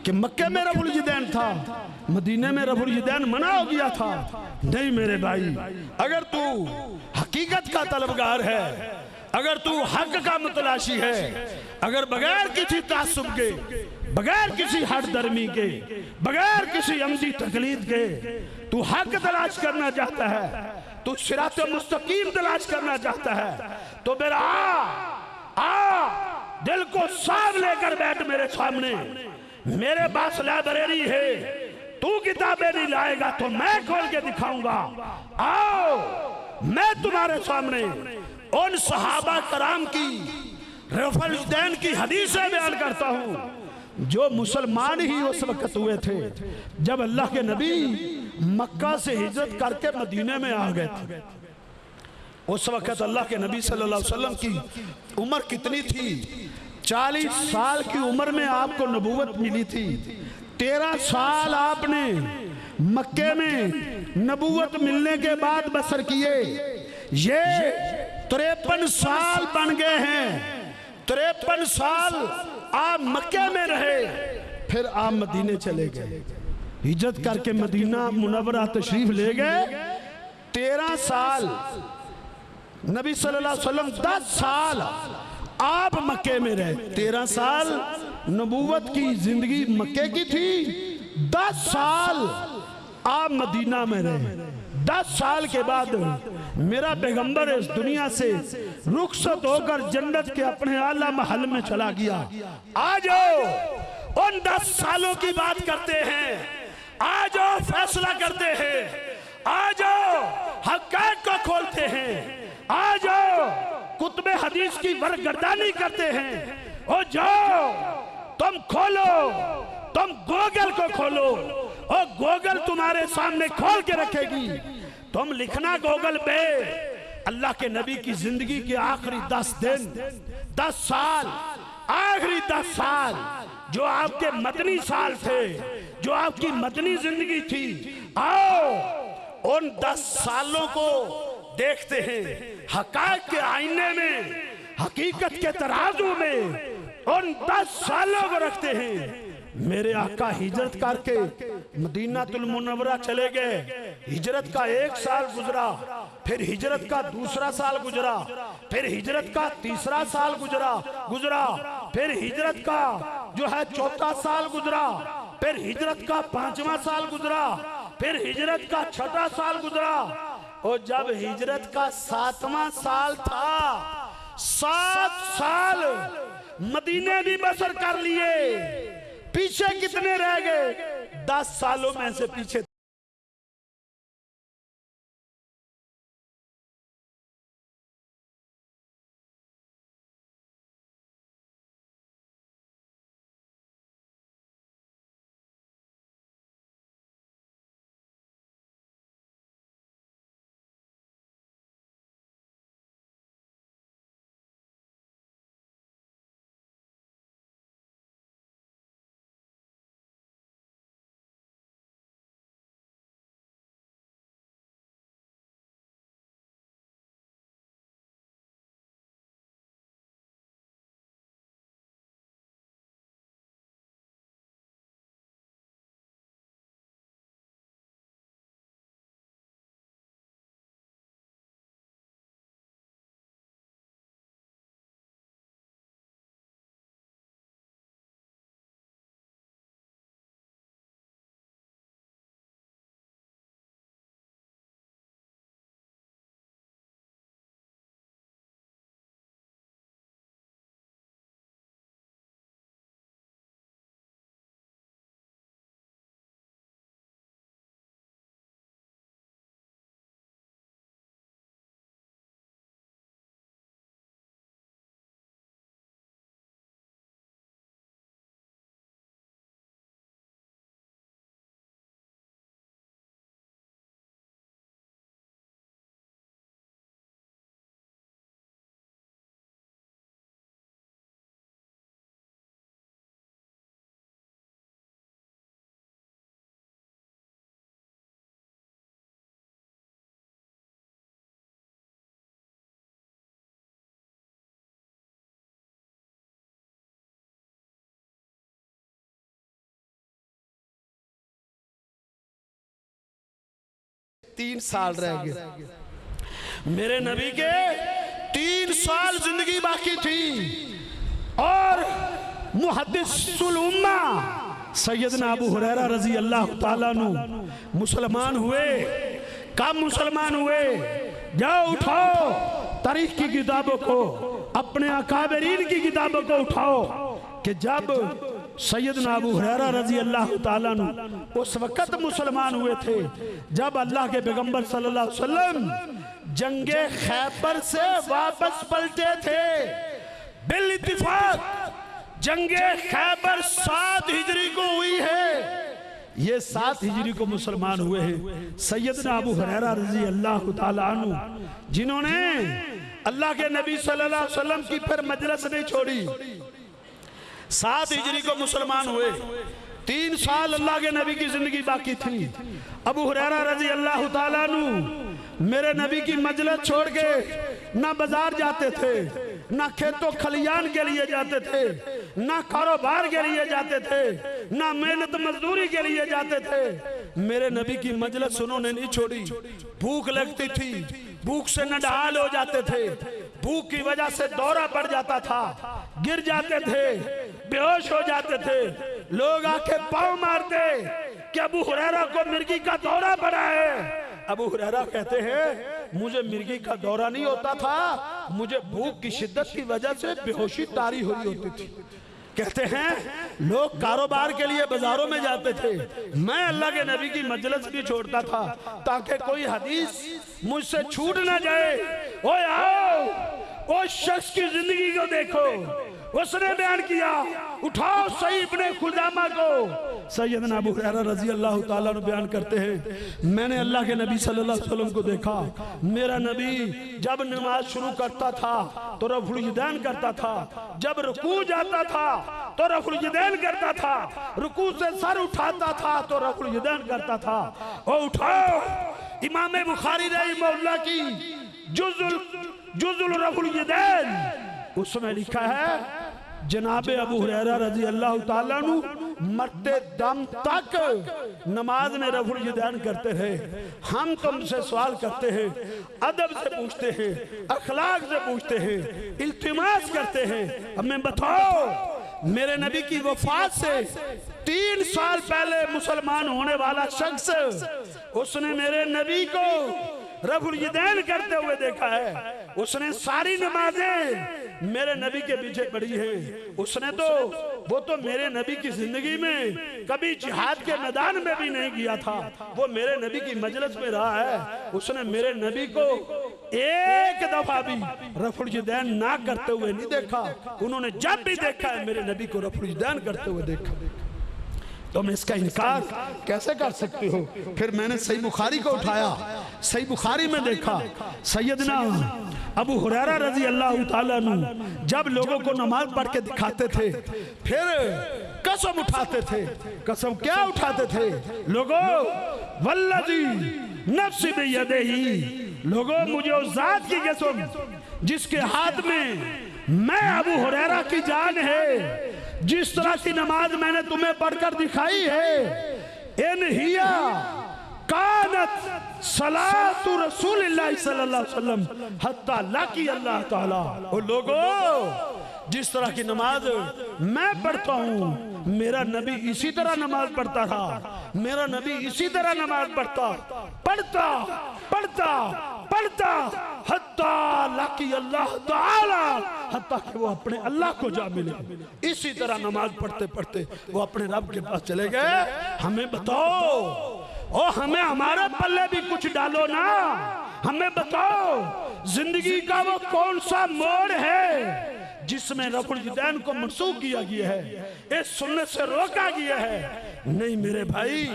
کہ مکہ میں رفع الیدین تھا، مدینہ میں رفع الیدین منع ہو گیا تھا۔ نہیں میرے بھائی، اگر تو حقیقت کا طلبگار ہے، اگر تو حق کا متلاشی ہے، اگر بغیر کسی تعصب کے، بغیر کسی ہٹ درمی کے، بغیر کسی عمدی تقلید کے تو حق تلاش کرنا چاہتا ہے، تو صراط مستقیم تلاش کرنا چاہتا ہے، تو میرا آ دل کو صاف لے کر بیٹھ میرے سامنے۔ میرے پاس لائبریری ہے، تو کتابیں نہیں لائے گا تو میں کھول کے دکھاؤں گا۔ آؤ میں تمہارے سامنے ان صحابہ کرام کی رفع الیدین کی حدیثیں بیان کرتا ہوں جو مسلمان ہی اس وقت ہوئے تھے جب اللہ کے نبی مکہ سے ہجرت کر کے مدینے میں آ گئے تھے۔ اس وقت اللہ کے نبی صلی اللہ علیہ وسلم کی عمر کتنی تھی؟ 40 سال کی عمر میں آپ کو نبوت ملی تھی۔ 13 سال آپ نے مکے میں نبوت ملنے کے بعد بسر کیے، یہ 53 سال بن گئے ہیں۔ 53 سال آپ مکے میں رہے، پھر آپ مدینے چلے گئے، ہجرت کر کے مدینہ منورہ تشریف لے گئے۔ 13 سال نبی صلی اللہ علیہ وسلم 10 سال آپ مکے میں رہے۔ 13 سال نبوت کی زندگی مکے کی تھی، 10 سال آپ مدینہ میں رہے۔ 10 سال کے بعد میرا پیغمبر اس دنیا سے رخصت ہو کر جنت کے اپنے اعلیٰ محل میں چلا گیا. آجو ان 10 سالوں کی بات کرتے ہیں, آجو فیصلہ کرتے ہیں, آجو حقائق کو کھولتے ہیں, آجو کتب حدیث کی ورگردانی کرتے ہیں. او جاؤ تم کھولو, تم گوگل کو کھولو, اور گوگل تمہارے سامنے کھول کے رکھے گی. تم لکھنا گوگل پہ اللہ کے نبی کی زندگی کے آخری 10 دن, 10 سال, آخری 10 سال جو آپ کے مدنی سال تھے, جو آپ کی مدنی زندگی تھی. آؤ ان 10 سالوں کو دیکھتے ہیں, حقائق کے آئینے میں, حقیقت کے ترازو میں ان 10 سالوں کو رکھتے ہیں. میرے آقا ہجرت کر کے مدینہ المنورہ چلے گئے. ہجرت کا 1 سال گزرا, پھر ہجرت کا 2 سال گزرا, پھر ہجرت کا 3 سال گزرا, پھر ہجرت کا جو ہے 4 سال گزرا, پھر ہجرت کا 5واں سال گزرا, پھر ہجرت کا 6واں سال گزرا. اور جب ہجرت کا 7واں سال تھا, 7 سال مدینے بھی بسر کر لیے, پیچھے کتنے رہ گئے؟ 10 سالوں میں سے پیچھے تین سال رہ گئے. میرے نبی کے 3 سال زندگی باقی تھی, اور محدث الامہ سیدنا ابو ہریرہ رضی اللہ تعالیٰ عنہ مسلمان ہوئے. کب مسلمان ہوئے؟ جاؤ اٹھاؤ تاریخ کی کتابوں کو, اپنے اکابرین کی کتابوں کو اٹھاؤ, کہ جب سیدنا ابو ہریرہ رضی اللہ تعالیٰ عنہ اس وقت مسلمان ہوئے تھے جب اللہ کے پیغمبر صلی اللہ علیہ وسلم جنگ خیبر سے واپس پلٹے تھے. بالاتفاق جنگ خیبر 7 ہجری کو ہوئی ہے, یہ 7 ہجری کو مسلمان ہوئے ہیں. سیدنا ابو ہریرہ رضی اللہ تعالیٰ عنہ جنہوں نے اللہ کے نبی صلی اللہ علیہ وسلم کی پھر مجلس نہیں چھوڑی, 7 ہجری کو مسلمان ہوئے. 3 سال اللہ کے نبی کی زندگی باقی تھی. ابو ہریرہ رضی اللہ تعالیٰ عنہ میرے نبی کی مجلس چھوڑ کے نہ بازار جاتے تھے, نہ کھیتوں کھلیان کے لیے جاتے تھے, نہ کاروبار کے لیے جاتے تھے, نہ محنت مزدوری کے لیے جاتے تھے. میرے نبی کی مجلس انہوں نے نہیں چھوڑی. بھوک لگتی تھی, بھوک سے نڈھال ہو جاتے تھے, بھوک کی وجہ سے دورہ پڑ جاتا تھا, گر جاتے تھے, بے ہوش ہو جاتے تھے. لوگ آ کے پاؤں مارتے کہ ابو ہریرہ کو مرگی کا دورہ پڑا ہے, ابو ہریرہ کہتے ہیں مجھے مرگی کا دورہ نہیں ہوتا تھا، مجھے بھوک کی شدت کی وجہ سے بے ہوشی طاری ہوئی ہوتی تھی۔ کہتے ہیں لوگ کاروبار کے لیے بازاروں میں جاتے تھے، میں اللہ کے نبی کی مجلس بھی چھوڑتا تھا تاکہ کوئی حدیث مجھ سے چھوٹ نہ جائے۔ اوے آؤ، اس شخص کی زندگی کو دیکھو، اس نے بیان کیا، اٹھاؤ صحیح ابن خزیمہ کو۔ سیدنا ابو ہریرہ رضی اللہ تعالیٰ عنہ بیان کرتے ہیں میں نے اللہ کے نبی صلی اللہ علیہ وسلم کو دیکھا، میرا نبی جب نماز شروع کرتا تھا تو رفع الیدین کرتا تھا، جب رکوع جاتا تھا تو رفع الیدین کرتا تھا، رکوع سے سر اٹھاتا تھا تو رفع الیدین کرتا تھا۔ او اٹھاؤ، امام بخاری رحمہ اللہ کی جز الرفع الیدین، اس میں لکھا ہے جناب ابو ہریرہ رضی اللہ تعالیٰ عنہ مرتے دم تک نماز میں رفع الیدین کرتے ہیں۔ ہم تم سے سوال کرتے ہیں، ادب سے پوچھتے ہیں، اخلاق سے پوچھتے ہیں، التماس کرتے ہیں، ہمیں بتاؤ میرے نبی کی وفات سے 3 سال پہلے مسلمان ہونے والا شخص، اس نے میرے نبی کو رفع الیدین کرتے ہوئے دیکھا ہے، اس نے ساری نمازیں میرے نبی کے پیچھے پڑھی ہیں، اس نے تو وہ تو میرے نبی کی زندگی میں کبھی جہاد کے میدان میں بھی نہیں گیا تھا، وہ میرے نبی کی مجلس میں رہا ہے، اس نے میرے نبی کو ایک دفعہ بھی رفع الیدین نہ کرتے ہوئے نہیں دیکھا، انہوں نے جب بھی دیکھا ہے میرے نبی کو رفع الیدین کرتے ہوئے دیکھا۔ تم اس کا انکار کیسے کر سکتے ہو؟ پھر میں نے صحیح بخاری کو اٹھایا، صحیح بخاری میں دیکھا سیدنا ابو ہریرہ رضی اللہ تعالیٰ عنہ جب لوگوں کو نماز پڑھ کے دکھاتے تھے پھر قسم اٹھاتے تھے۔ قسم کیا اٹھاتے تھے؟ لوگوں والذی نفسی بیدہ، لوگوں مجھے اس ذات کی قسم جس کے ہاتھ میں ابو ہریرہ کی جان ہے، جس طرح کی نماز میں نے تمہیں پڑھ کر دکھائی ہے، انہیا کانت صلاۃ رسول اللہ صلی اللہ علیہ وسلم حتی لاقی اللہ تعالیٰ۔ اور لوگوں جس طرح کی نماز میں پڑھتا ہوں میرا نبی اسی طرح نماز پڑھتا تھا، میرا نبی اسی طرح نماز پڑھتا حتی لاقی اللہ تعالیٰ، حتیٰ کہ وہ اپنے اللہ کو جا ملے۔ اسی طرح نماز پڑھتے پڑھتے وہ اپنے رب کے پاس چلے گئے۔ ہمیں بتاؤ، اور ہمیں ہمارے پلے بھی کچھ ڈالو نا، ہمیں بتاؤ زندگی کا وہ کون سا موڑ ہے جس میں رفع الیدین کو منسوخ کیا گیا ہے، اس سنت سے روکا گیا ہے؟ نہیں میرے بھائی،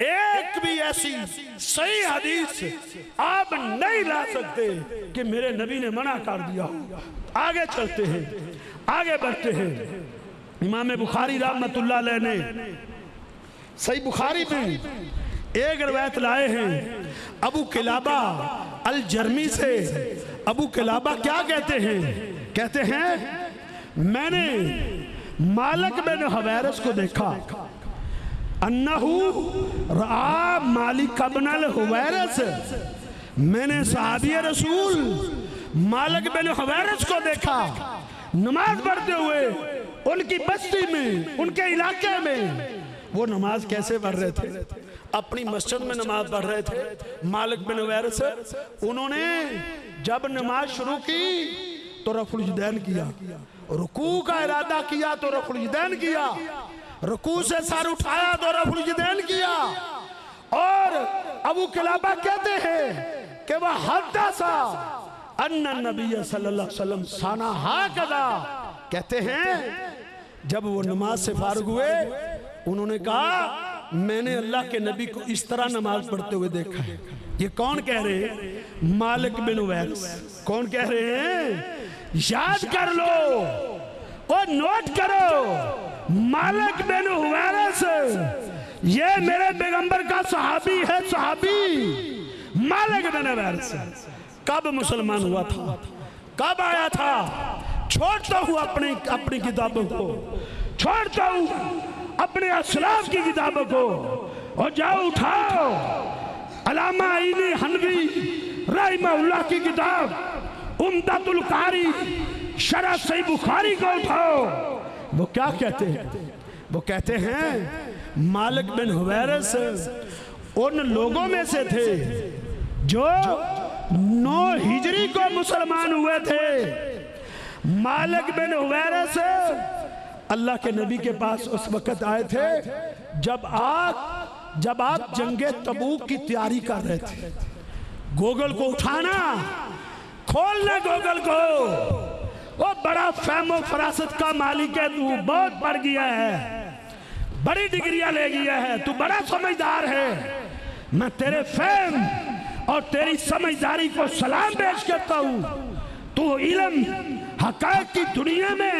ایک بھی ایسی صحیح حدیث آپ نہیں لا سکتے کہ میرے نبی نے منع کر دیا۔ آگے چلتے ہیں، آگے بڑھتے ہیں۔ امام بخاری رحمت اللہ علیہ نے صحیح بخاری میں ایک روایت لائے ہیں ابو قلابہ الجرمی سے۔ ابو قلابہ کیا کہتے ہیں؟ کہتے ہیں میں نے مالک بن حویرث کو دیکھا، انہو رعا مالک بن الحویرث، میں نے صحابی رسول مالک بن حویرث کو دیکھا نماز پڑھتے ہوئے ان کی بستی میں، ان کے علاقے میں۔ وہ نماز کیسے پڑھ رہے تھے؟ اپنی مسجد میں نماز پڑھ رہے تھے۔ مالک بن حویرث انہوں نے جب نماز شروع کی تو رفع الیدین کیا، رکوع کا ارادہ کیا تو رفع الیدین کیا، رکوع سے سر اٹھایا تو رفع الیدین کیا۔ اور ابو قلابہ کہتے ہیں کہ وہ حدثا ان النبی صلی اللہ علیہ وسلم سانا ہاکذا، کہتے ہیں جب وہ نماز سے فارغ ہوئے انہوں نے کہا میں نے اللہ کے نبی کو اس طرح نماز پڑھتے ہوئے دیکھا ہے۔ یہ کون کہہ رہے ہیں؟ مالک بن حویرث۔ کون کہہ رہے ہیں؟ یاد کر لو اور نوٹ کرو، مالک بن حویرث یہ میرے پیغمبر کا صحابی ہے، صحابی مالک بن حویرث۔ کب مسلمان ہوا تھا؟ کب آیا تھا؟ چھوڑتا ہوں اپنی کتابوں کو، چھوڑتا ہوں اپنے اسلاف کی کتابوں کو، اور جاؤ اٹھاؤ علامہ عینی حنوی رحمہ اللہ کی کتاب عمدۃ القاری شرح صحیح بخاری کو اٹھاؤ۔ وہ کیا کہتے ہیں؟ وہ کہتے ہیں مالک بن حویرث ان لوگوں میں سے تھے جو 9 ہجری کو مسلمان ہوئے تھے۔ مالک بن حویرث اللہ کے نبی کے پاس اس وقت آئے تھے جب آپ جنگ تبوک کی تیاری کر رہے تھے۔ گوگل کو اٹھانا، کھولنا گوگل کو، وہ بڑا فہم و فراست کا مالک ہے، تو بہت پڑھ گیا ہے، بڑی ڈگریاں لے گیا ہے، تو بڑا سمجھدار ہے۔ میں تیرے فہم اور تیری سمجھداری کو سلام پیش کرتا ہوں۔ تو علم حقائق کی دنیا میں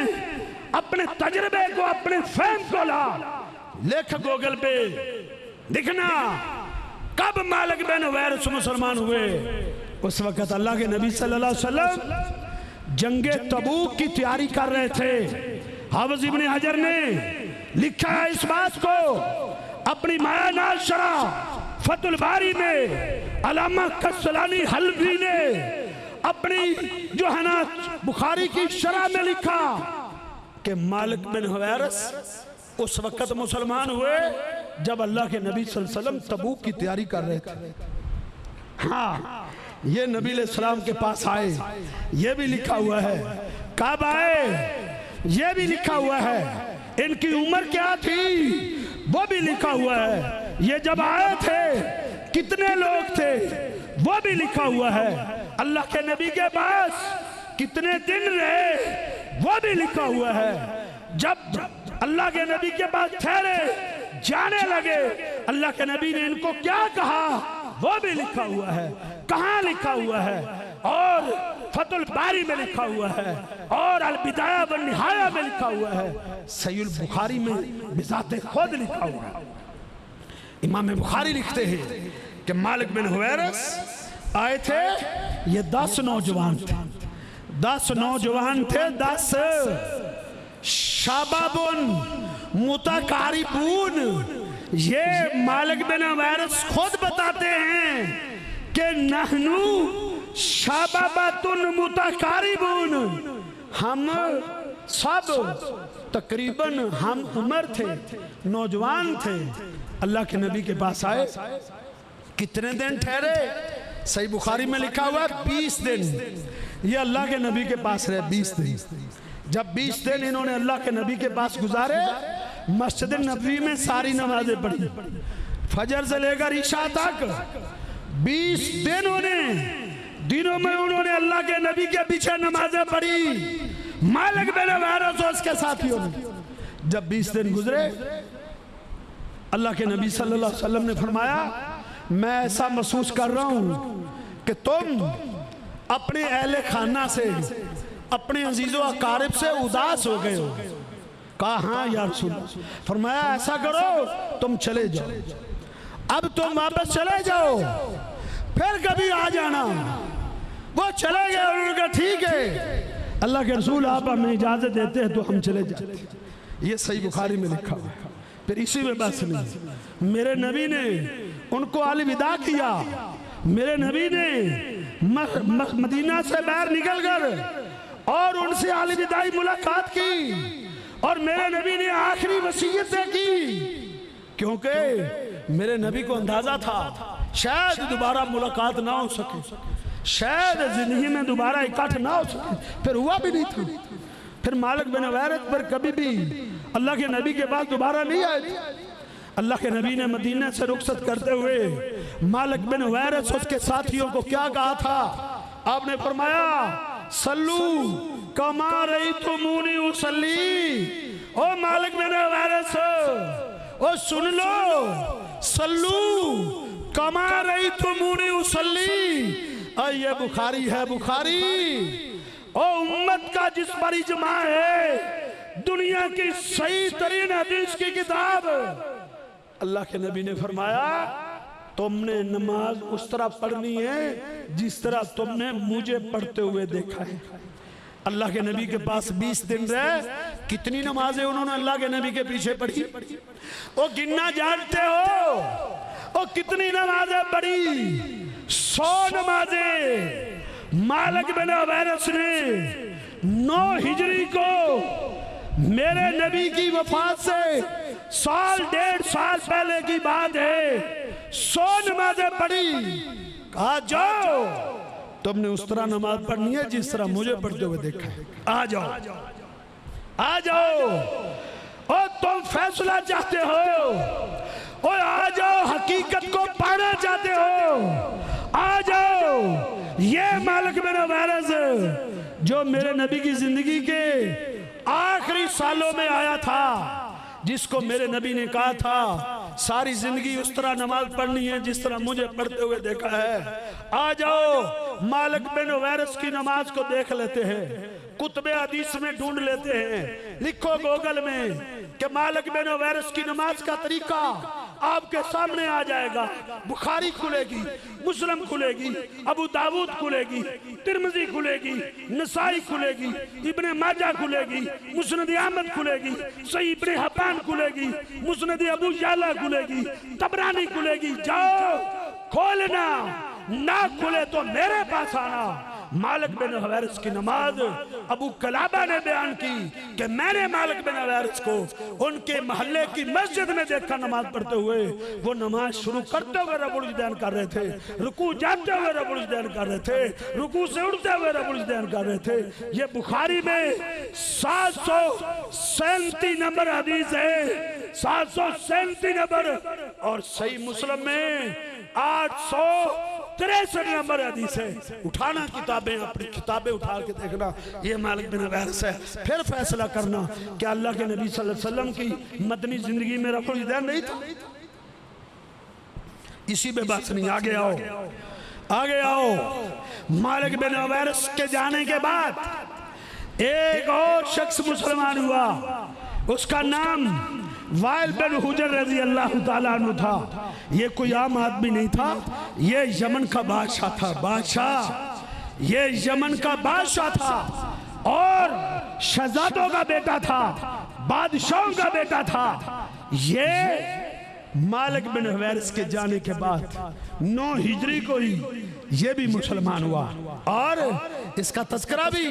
اپنے تجربے کو، اپنے فہم کو لا، لکھ گوگل پہ، دکھنا کب مالک بن حویرث مسلمان ہوئے۔ اس وقت اللہ کے نبی صلی اللہ علیہ وسلم جنگ تبوک کی تیاری کر رہے تھے۔ حافظ ابن حجر نے لکھا ہے اس بات کو اپنی مایہ ناز شرح فتح الباری میں، علامہ کسلانی حلبی نے اپنی جو ہے نا بخاری کی شرح میں لکھا کہ مالک بن حویرث اس وقت مسلمان ہوئے جب اللہ کے نبی صلی اللہ علیہ وسلم تبوک کی تیاری کر رہے تھے۔ ہاں، یہ نبی علیہ السلام کے پاس آئے، یہ بھی لکھا ہوا ہے۔ کب آئے یہ بھی لکھا ہوا ہے۔ ان کی عمر کیا تھی وہ بھی لکھا ہوا ہے۔ یہ جب آئے تھے کتنے لوگ تھے وہ بھی لکھا ہوا ہے۔ اللہ کے نبی کے پاس کتنے دن رہے وہ بھی لکھا ہوا ہے۔ جب اللہ کے نبی کے پاس ٹھہرے، جانے لگے، اللہ کے نبی نے ان کو کیا کہا وہ بھی لکھا ہوا ہے۔ کہاں لکھا ہوا ہے؟ اور فتح الباری میں لکھا ہوا ہے، اور البدایہ والنہایہ میں لکھا ہوا ہے، صحیح البخاری میں بذات خود لکھا ہوا ہے۔ امام بخاری لکھتے ہیں کہ مالک بن حویرث آئے تھے، یہ 10 نوجوان تھے، 10 نوجوان تھے، 10 شبابن متقاربون۔ یہ مالک بن حویرث خود بتاتے ہیں کہ نحنو شبابتن متقاربون، ہم سب تقریباً ہم عمر تھے، نوجوان تھے۔ اللہ کے نبی کے پاس آئے، کتنے دن ٹھہرے؟ صحیح بخاری میں لکھا ہوا 20 دن۔ یہ اللہ کے نبی کے پاس رہے 20 دن۔ جب 20 دن انہوں نے اللہ کے نبی کے پاس گزارے، مسجد نبوی میں ساری نمازیں پڑھی، فجر سے لے کر عشاء تک 20 دنوں میں انہوں نے اللہ کے نبی کے پیچھے نمازیں پڑھی، مالک بن حویرث اور اس کے ساتھیوں نے۔ جب 20 دن گزرے، اللہ کے نبی صلی اللہ علیہ وسلم نے فرمایا میں ایسا محسوس کر رہا ہوں کہ تم اپنے اہل خانہ سے، اپنے عزیز و اقارب سے اداس ہو گئے ہو۔ کہا ہاں یا رسول اللہ۔ فرمایا ایسا کرو تم چلے جاؤ، اب تم واپس چلے جاؤ، پھر کبھی آ جانا۔ وہ چلے گئے، انہوں نے کہا ٹھیک ہے اللہ کے رسول آپ ہمیں اجازت دیتے ہیں تو ہم چلے جاتے ہیں۔ یہ صحیح بخاری میں لکھا ہوا ہے۔ پھر اسی میں بس نہیں، میرے نبی نے ان کو الوداع کیا، میرے نبی نے مدینہ سے باہر نکل کر اور ان سے الوداعی ملاقات کی، اور میرے نبی نے آخری وصیتیں کی، کیونکہ میرے نبی کو اندازہ تھا شاید دوبارہ ملاقات نہ ہو سکے، شاید زندگی میں دوبارہ اکٹھ نہ ہو سکے۔ پھر ہوا بھی نہیں تھا۔ پھر مالک بن حویرث پر کبھی بھی اللہ کے نبی کے بعد دوبارہ نہیں آئے۔ اللہ کے نبی نے مدینہ سے رخصت کرتے ہوئے مالک بن حویرث اس کے ساتھیوں کو کیا کہا تھا؟ آپ نے فرمایا صلو کما رأیتمونی اصلی۔ او مالک بن حویرث، او سن لو، صلو کما رأیتمونی اصلی۔ یہ بخاری ہے، بخاری او امت کا جس پر اجماع ہے، دنیا کی صحیح ترین حدیث کی کتاب۔ اللہ کے نبی نے فرمایا تم نے نماز اس طرح پڑھنی ہے جس طرح تم نے مجھے پڑھتے ہوئے دیکھا ہے۔ اللہ کے نبی کے پاس 20 دن رہے، کتنی نمازیں انہوں نے اللہ کے نبی کے پیچھے پڑھی؟ وہ گننا جانتے ہو وہ کتنی نمازیں پڑھی؟ 100 نمازیں۔ مالک بن حویرث نے 9 ہجری کو میرے نبی کی وفات سے 1.5 سال پہلے کی بات ہے، 100 نمازیں پڑھی، کہا جاؤ تم نے اس طرح نماز پڑھنی ہے جس طرح مجھے پڑھتے ہوئے دیکھا ہے، آ جاؤ آ جاؤ، اور تم فیصلہ چاہتے ہو، اور آ جاؤ حقیقت کو پانا چاہتے ہو، آ جاؤ۔ یہ مالک بن حویرث جو میرے نبی کی زندگی کے آخری سالوں میں آیا تھا، جس کو میرے نبی نے کہا تھا ساری زندگی اس طرح نماز پڑھنی ہے جس طرح مجھے پڑھتے ہوئے دیکھا ہے، آ جاؤ مالک بن حویرث کی نماز کو دیکھ لیتے ہیں، کتب حدیث میں ڈھونڈ لیتے ہیں، لکھو گوگل میں کہ مالک بن حویرث کی نماز کا طریقہ آپ کے سامنے آ جائے گا، بخاری کھلے گی، مسلم کھلے گی، ابو داود کھلے گی، ترمذی کھلے گی، نسائی کھلے گی، ابن ماجہ کھلے گی، مسند احمد کھلے گی، صحیح ابن حبان کھلے گی، مسند ابو یعلا کھلے گی، طبرانی کھلے گی، جاؤ کھولنا، نہ کھلے تو میرے پاس آنا۔ مالک بن حویرث کی نماز ابو قلابہ نے بیان کی کہ میں نے مالک بن حویرث کو ان کے محلے کی مسجد میں دیکھا نماز پڑھتے ہوئے، وہ نماز شروع کرتے ہوئے رب الجدین کر رہے تھے، رکوع جاتے ہوئے رب الجدین کر رہے تھے، رکوع سے اٹھتے ہوئے رب الجدین کر رہے تھے۔ یہ بخاری میں 737 نمبر حدیث ہے، 737 نمبر، اور صحیح مسلم میں 863 نمبر حدیث ہے۔ اٹھانا کتابیں، اپنی کتابیں اٹھا کے دیکھنا، یہ مالک بن حویرث ہے، پھر فیصلہ کرنا کہ اللہ کے نبی صلی اللہ علیہ وسلم کی مدنی زندگی میں رفع الدین نہیں تھا۔ اسی بے بات نہیں، آگے آؤ آگے آؤ۔ مالک بن حویرث کے جانے کے بعد ایک اور شخص مسلمان ہوا، اس کا نام وائل بن حجر رضی اللہ تعالیٰ عنہ تھا۔ یہ کوئی عام آدمی نہیں تھا، یہ یمن کا بادشاہ تھا، بادشاہ، یہ یمن کا بادشاہ تھا اور شہزادوں کا بیٹا تھا، بادشاہوں کا بیٹا تھا۔ یہ مالک بن حویرث کے جانے کے بعد 9 ہجری کو ہی یہ بھی مسلمان ہوا، اور اس کا تذکرہ بھی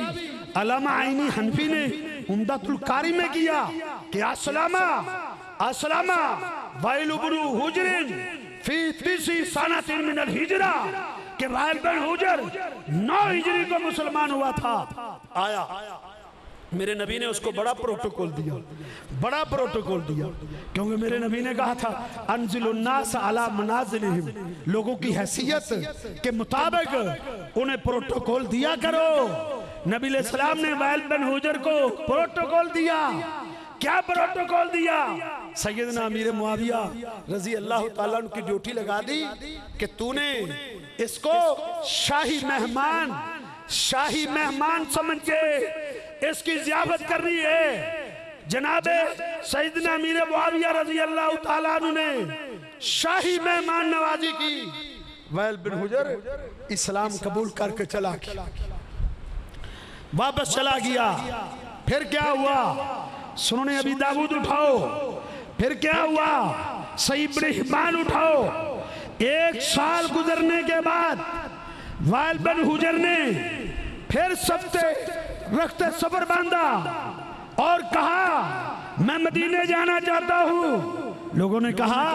علامہ عینی حنفی نے عمدۃ القاری میں کیا کہ اسلامہ وائل بن حجر فی 30 سنۃ من الہجرہ، کہ وائل بن حجر 9 ہجری کو مسلمان ہوا تھا۔ آیا میرے نبی نے اس کو بڑا پروٹوکول دیا، بڑا پروٹوکول دیا، کیونکہ میرے نبی نے کہا تھا انزل الناس علی منازلہم، لوگوں کی حیثیت کے مطابق انہیں پروٹوکول دیا کرو۔ نبی علیہ السلام نے وائل بن حجر کو پروٹوکول دیا۔ کیا پروٹوکول دیا؟ سیدنا امیر معاویہ رضی اللہ تعالیٰ عنہ کی ڈیوٹی لگا دی کہ تو نے اس کو شاہی مہمان سمجھ کے اس کی ضیافت کرنی ہے۔ جناب سیدنا امیر معاویہ رضی اللہ تعالیٰ عنہ نے شاہی مہمان نوازی کی۔ وائل بن حجر اسلام قبول کر کے چلا گیا، واپس چلا گیا۔ پھر کیا ہوا؟ سنن ابی داود اٹھاؤ، پھر کیا ہوا؟ صحیح ابن حبان اٹھاؤ۔ 1 سال گزرنے کے بعد وائل بن حجر نے پھر رکھتے سفر باندھا اور کہا میں مدینے جانا چاہتا ہوں۔ لوگوں نے کہا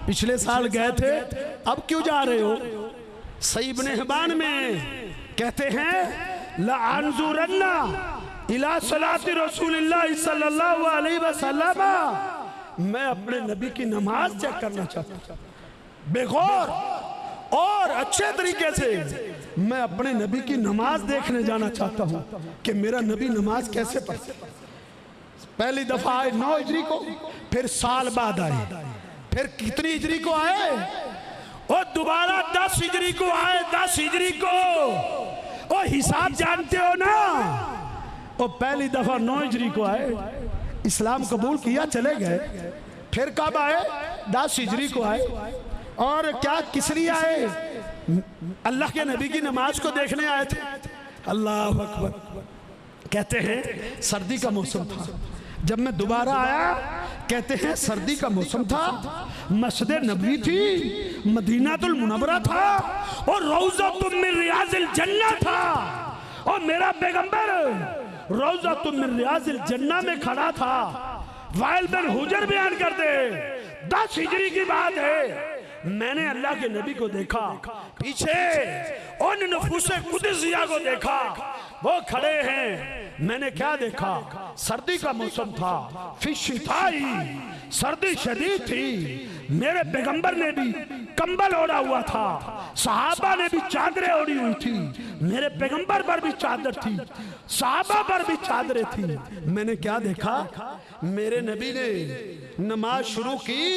پچھلے سال گئے تھے، اب کیوں جا رہے ہو؟ صحیح ابن حبان میں کہتے ہیں لَأَنْظُرَنَّ إِلَىٰ صَلَاةِ رَسُولِ اللَّهِ صلی اللہ علیہ وسلم، میں اپنے نبی کی نماز چیک کرنا چاہتا ہوں، بے غور اور اچھے طریقے سے میں اپنے نبی کی نماز دیکھنے جانا چاہتا ہوں کہ میرا نبی نماز کیسے پڑھتا ہے۔ پہلی دفعہ آئے 9 ہجری کو، پھر سال بعد آئے، پھر کتنی ہجری کو آئے؟ اور دوبارہ 10 ہجری کو آئے، 10 ہجری کو۔ اور حساب جانتے ہو نا، اور پہلی دفعہ 9 ہجری کو آئے، اسلام قبول کیا، چلے گئے۔ پھر کب آئے؟ 10 ہجری کو آئے، اور کیا کس لیے آئے؟ اللہ کے نبی کی نماز کو دیکھنے آئے تھے۔ اللہ اکبر۔ کہتے ہیں سردی کا موسم تھا جب میں دوبارہ آیا، کہتے ہیں سردی کا موسم تھا، مسجد نبوی تھی، مدینہ المنورہ تھا، اور روضۃ من ریاض الجنہ تھا، اور میرا پیغمبر روضۃ من ریاض الجنہ میں کھڑا تھا۔ وائل بن حجر بیان کرتے 10 ہجری کی بات ہے، میں نے اللہ کے نبی کو دیکھا، پیچھے ان نفوس قدسیہ کو دیکھا، وہ کھڑے ہیں۔ میں نے کیا دیکھا؟ سردی کا موسم تھا، فی الشتائی، سردی شدید تھی، میرے پیغمبر نے بھی کمبل اوڑا ہوا تھا، صحابہ نے بھی چادریں اوڑی ہوئی تھی، میرے پیغمبر پر بھی چادر تھی، صحابہ پر بھی چادریں تھی۔ میں نے کیا دیکھا؟ میرے نبی نے نماز شروع کی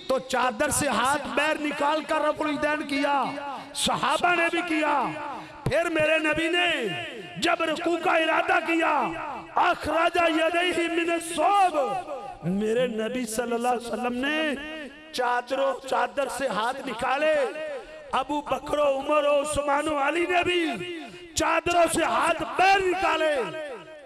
تو چادر سے ہاتھ بیر نکال کر رفع الیدین کیا، صحابہ نے بھی کیا۔ پھر میرے نبی نے جب رکوع کا ارادہ کیا، اخرج یدیہ من الصوب، میرے نبی صلی اللہ علیہ وسلم نے چادر سے ہاتھ نکالے، ابو بکر و عمر و عثمان و علی نے بھی چادروں سے ہاتھ بیر نکالے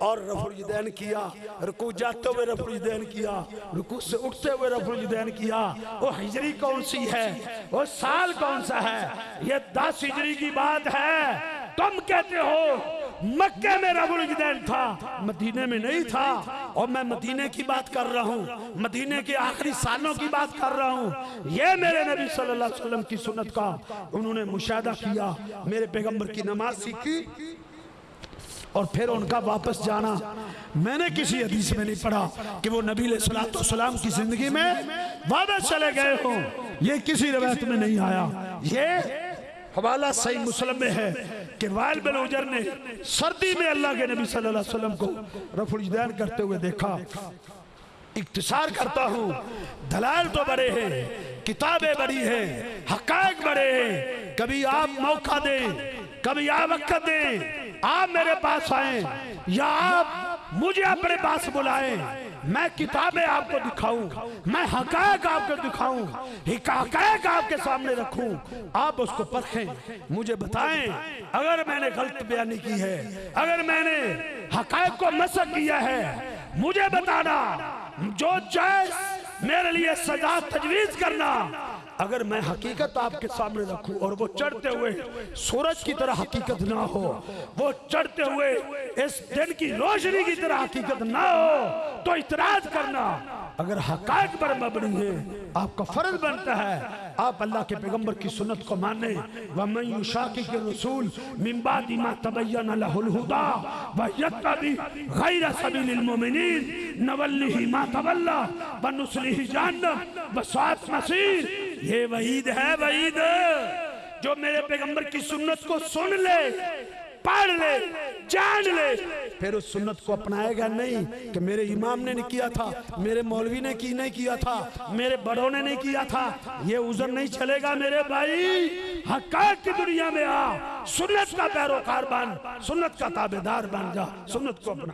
اور رفع الیدین کیا، رکوع جاتے ہوئے رفع الیدین کیا، رکوع سے اٹھتے ہوئے رفع الیدین کیا۔ وہ ہجری کون سی ہے؟ وہ سال کون سا ہے؟ یہ 10 ہجری کی بات ہے۔ تم کہتے ہو مکہ میں رفع الیدین تھا، مدینے میں نہیں تھا، اور میں مدینے کی بات کر رہا ہوں، مدینے کے آخری سالوں کی بات کر رہا ہوں۔ یہ میرے نبی صلی اللہ علیہ وسلم کی سنت کا انہوں نے مشاہدہ کیا، میرے پیغمبر کی نماز سیکھی اور پھر ان کا واپس جانا۔ میں نے کسی حدیث میں نہیں پڑھا کہ وہ نبی علیہ السلام کی زندگی میں واپس چلے گئے ہوں، یہ کسی روایت میں نہیں آیا۔ یہ حوالہ صحیح مسلم میں ہے کہ وائل بن حجر نے سردی میں اللہ کے نبی صلی اللہ علیہ وسلم کو رفع الیدین کرتے ہوئے دیکھا۔ اختصار کرتا ہوں، دلائل تو بڑے ہیں، کتابیں بڑی ہیں، حقائق بڑے ہیں۔ کبھی آپ موقع دیں، کبھی آپ وقت دیں، آپ میرے پاس آئیں یا آپ مجھے اپنے پاس بلائیں، میں کتابیں آپ کو دکھاؤں، میں حقائق آپ کو دکھاؤں، حقائق آپ کے سامنے رکھوں، آپ اس کو پرکھیں، مجھے بتائیں اگر میں نے غلط بیانی کی ہے، اگر میں نے حقائق کو مسخ کیا ہے، مجھے بتانا، جو جائز میرے لیے سزا تجویز کرنا۔ اگر میں حقیقت آپ کے سامنے رکھوں اور وہ چڑھتے ہوئے سورج کی طرح حقیقت نہ ہو، وہ چڑھتے ہوئے اس دن کی روشنی کی طرح حقیقت نہ ہو تو اعتراض کرنا۔ اگر حقائق پر مبنی ہے، آپ کا فرض بنتا ہے آپ اللہ کے پیغمبر کی سنت کو مانیں۔ وَمَن يُشَاقِقِ الرَّسُولَ مِن بَعْدِ مَا تَبَيَّنَ لَهُ الْهُدَىٰ وَيَتَّبِعْ غَيْرَ سَبِيلِ الْمُؤْمِنِينَ نُوَلِّهِ مَا تَوَلَّىٰ وَنُصْلِهِ جَهَنَّمَ وَسَاءَتْ مَصِيرًا۔ یہ وعید ہے، وعید جو میرے پیغمبر کی سنت کو سن لے، پڑھ لے، جان لے، پھر اس سنت کو اپنائے گا نہیں کہ میرے امام نے نہیں کیا تھا، میرے مولوی نے نہیں کیا تھا، میرے بڑوں نے نہیں کیا تھا، یہ عذر نہیں چلے گا میرے بھائی۔ حقائق کی دنیا میں آ، سنت کا پیروکار بن، سنت کا تابعدار بن جا، سنت کو اپنا۔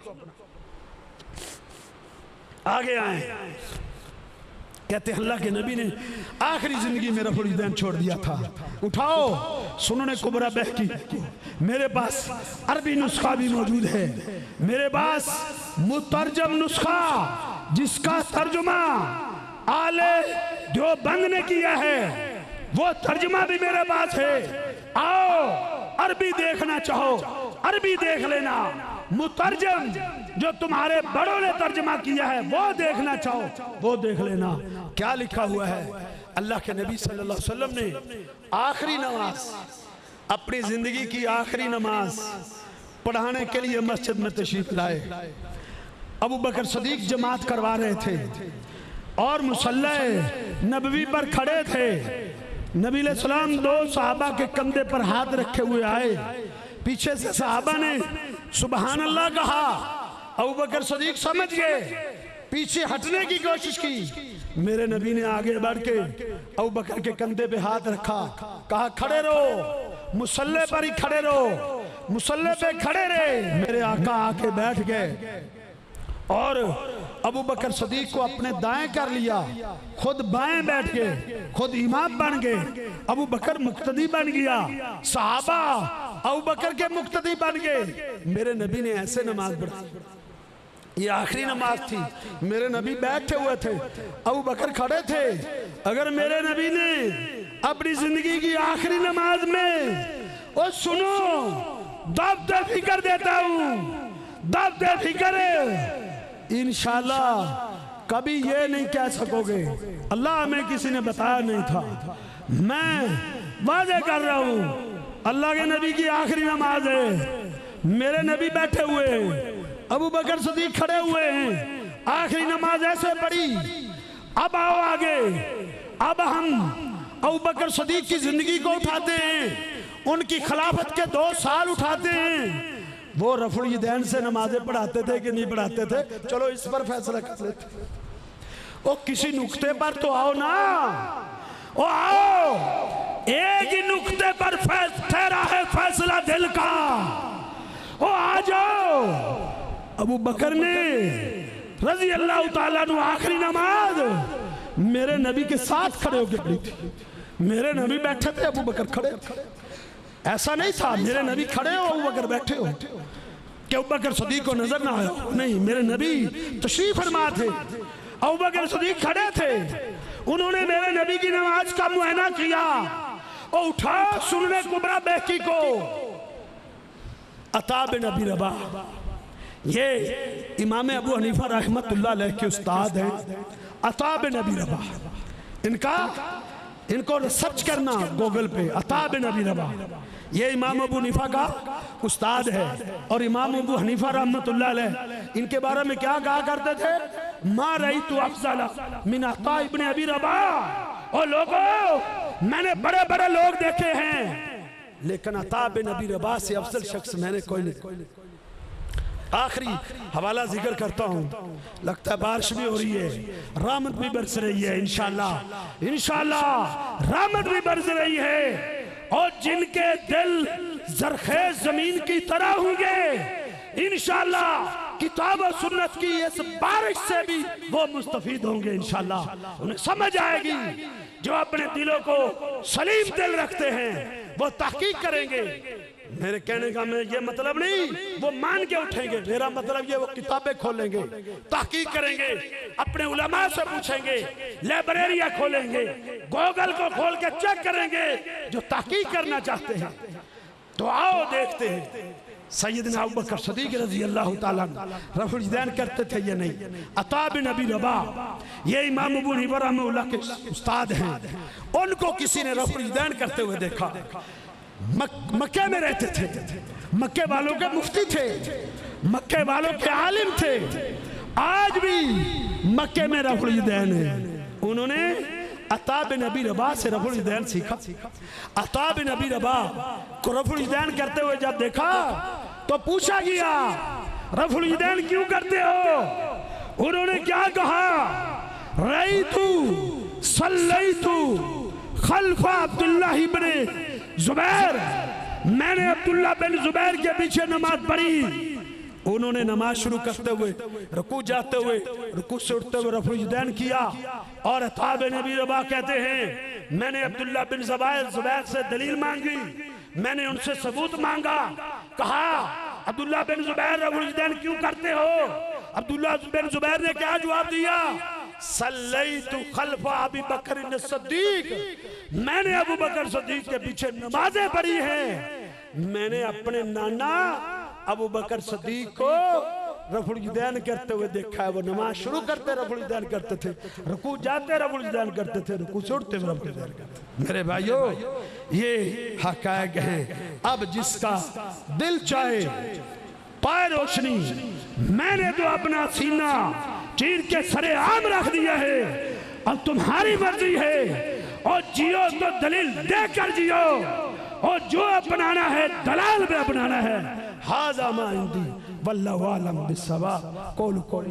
آگے آئیں، کہتے ہیں اللہ کے نبی نے آخری زندگی میں رفع الیدین چھوڑ دیا تھا۔ اٹھاؤ سنن کبریٰ بہقی، میرے پاس عربی نسخہ بھی موجود ہے، میرے پاس مترجم نسخہ جس کا ترجمہ آل دیوبند نے کیا ہے، وہ ترجمہ بھی میرے پاس ہے۔ آؤ عربی دیکھنا چاہو عربی دیکھ لینا، مترجم جو تمہارے بڑوں نے ترجمہ کیا ہے وہ دیکھنا چاہو وہ دیکھ لینا۔ کیا لکھا ہوا ہے؟ اللہ کے نبی صلی اللہ علیہ وسلم نے آخری نماز، اپنی زندگی کی آخری نماز پڑھانے کے لیے مسجد میں تشریف لائے۔ ابو بکر صدیق جماعت کروا رہے تھے اور مصلی نبوی پر کھڑے تھے۔ نبی علیہ السلام 2 صحابہ کے کندھے پر ہاتھ رکھے ہوئے آئے، پیچھے سے صحابہ نے سبحان اللہ کہا، ابو بکر صدیق سمجھ گئے، پیچھے ہٹنے کی کوشش کی۔ میرے نبی نے آگے بڑھ کے ابو بکر کے کندھے پہ ہاتھ رکھا، کہا کھڑے رہو، مصلی پر ہی کھڑے رہو، مصلی پہ کھڑے رہے۔ میرے آقا آ کے بیٹھ گئے اور ابو بکر صدیق کو اپنے دائیں کر لیا، خود بائیں بیٹھ گئے، خود امام بن گئے، ابو بکر مقتدی بن گیا، صحابہ ابو بکر کے مقتدی بن گئے۔ میرے نبی نے ایسے نماز پڑھی، یہ آخری نماز تھی، میرے نبی بیٹھے ہوئے تھے، ابو بکر کھڑے تھے۔ اگر میرے نبی نے اپنی زندگی کی آخری نماز میں، او سنو دب فکر دیتا ہوں، دب فکر انشاءاللہ کبھی یہ نہیں کہہ سکو گے اللہ ہمیں کسی نے بتایا نہیں تھا. میں واضح کر رہا ہوں اللہ کے نبی کی آخری نماز ہے, میرے نبی بیٹھے ہوئے ہیں, ابو بکر صدیق کھڑے ہوئے ہیں, آخری نماز ایسے پڑھی. اب آؤ آگے, اب ہم ابو بکر صدیق کی زندگی کو اٹھاتے ہیں, ان کی خلافت کے 2 سال اٹھاتے ہیں. وہ رفع الیدین سے نمازیں پڑھاتے تھے کہ نہیں پڑھاتے تھے؟ چلو اس پر فیصلہ کر لیتے. او کسی نقطے پر تو آؤ نا, او آؤ, ایک ہی نقطے پر ٹھہرا ہے فیصلہ دل کا. او آ جاؤ. ابو بکر نے رضی اللہ تعالیٰ عنہ آخری نماز میرے نبی کے ساتھ کھڑے ہو کے پڑھی تھی. میرے نبی بیٹھے تھے, ابو بکر کھڑے. ایسا نہیں تھا میرے نبی کھڑے ہو ابو بکر بیٹھے ہو کہ ابو بکر صدیق کو نظر نہ آیا. نہیں, میرے نبی تشریف فرما تھے, ابو بکر صدیق کھڑے تھے, انہوں نے میرے نبی کی نماز کا معائنہ کیا. اور اٹھا سنن کبریٰ بہقی کو. عطا بن ابی رباح یہ امام ابو حنیفہ رحمت اللہ علیہ کے استاد ہیں. عطا بن ابی رباح ان کو سرچ کرنا گوگل پہ, عطا بن ابی رباح یہ امام ابو حنیفہ کا استاد ہے. اور امام ابو حنیفہ رحمت اللہ علیہ ان کے بارے میں کیا کہا کرتے تھے؟ ما رأیت افضل من عطا ابن ابی رباح. اور لوگوں, میں نے بڑے بڑے لوگ دیکھے ہیں لیکن عطا بن ابی رباح سے افضل شخص میں نے کوئی نہیں. آخری حوالہ ذکر کرتا ہوں, لگتا ہے بارش بھی ہو رہی ہے, رحمت بھی برس رہی ہے. انشاءاللہ رحمت بھی برس رہی ہے. اور جن کے دل زرخیز زمین کی طرح ہوں گے انشاءاللہ کتاب و سنت کی اس بارش سے بھی وہ مستفید ہوں گے. انشاءاللہ انہیں سمجھ آئے گی. جو اپنے دلوں کو سلیم دل رکھتے ہیں وہ تحقیق کریں گے. میرے کہنے کا میں یہ مطلب نہیں وہ مان کے اٹھیں گے, میرا مطلب یہ وہ کتابیں کھولیں گے, تحقیق کریں گے, اپنے علماء سے پوچھیں گے, لائبریریاں کھولیں گے, گوگل کو کھول کے چیک کریں گے. جو تحقیق کرنا چاہتے ہیں تو آؤ دیکھتے ہیں. سیدنا ابو بکر صدیق رضی اللہ تعالیٰ رفع الیدین کرتے تھے یا نہیں؟ عطا بن ابی رباح یہ امام ابو حنیفہ رحمہ اللہ کے استاد ہیں. ان کو کسی نے رفع الیدین کرتے ہوئے دیکھا. مکہ میں رہتے تھے, مکہ والوں کے مفتی تھے, مکہ والوں کے عالم تھے. آج بھی مکہ میں رفع الیدین ہے. انہوں نے عطا بن ابی رباح سے رفع الیدین سیکھا. عطا بن ابی رباح کو رفع الیدین کرتے ہوئے جب دیکھا تو پوچھا گیا رفع الیدین کیوں کرتے ہو؟ انہوں نے کیا کہا؟ رأیتو صلیتو خلف عبداللہ بن زبیر, میں نے عبداللہ بن زبیر کے پیچھے نماز پڑھی. انہوں نے نماز شروع کرتے ہوئے رکوع جاتے ہوئے رکوع سے اٹھتے ہوئے رفع الیدین کیا. اور عطا بن ابی رباح کہتے ہیں میں نے عبداللہ بن زبیر سے دلیل مانگی, میں نے ان سے ثبوت مانگا. کہا عبداللہ بن زبیر رفع الیدین کیوں کرتے ہو؟ عبداللہ بن زبیر نے کیا جواب دیا؟ صلیت خلف ابی بکر الصدیق, میں نے ابو بکر صدیق کے پیچھے نمازیں پڑھی ہیں. میں نے اپنے نانا ابو بکر صدیق کو رفع الیدین کرتے ہوئے دیکھا ہے. وہ نماز شروع کرتے رفع الیدین کرتے تھے, رکوع جاتے رفع الیدین کرتے تھے, رکوع سے اٹھتے رفع الیدین کرتے تھے. میرے بھائیو یہ حقائق ہیں. اب جس کا دل چاہے پائے روشنی, میں نے تو اپنا سینہ چیر کے سرے عام رکھ دیا ہے. اب تمہاری مرضی ہے, اور جیو تو دلیل دے کر جیو, اور جو اپنانا ہے دلال میں اپنانا ہے. ھذا ما عندی واللہ اعلم بالصواب. قولوا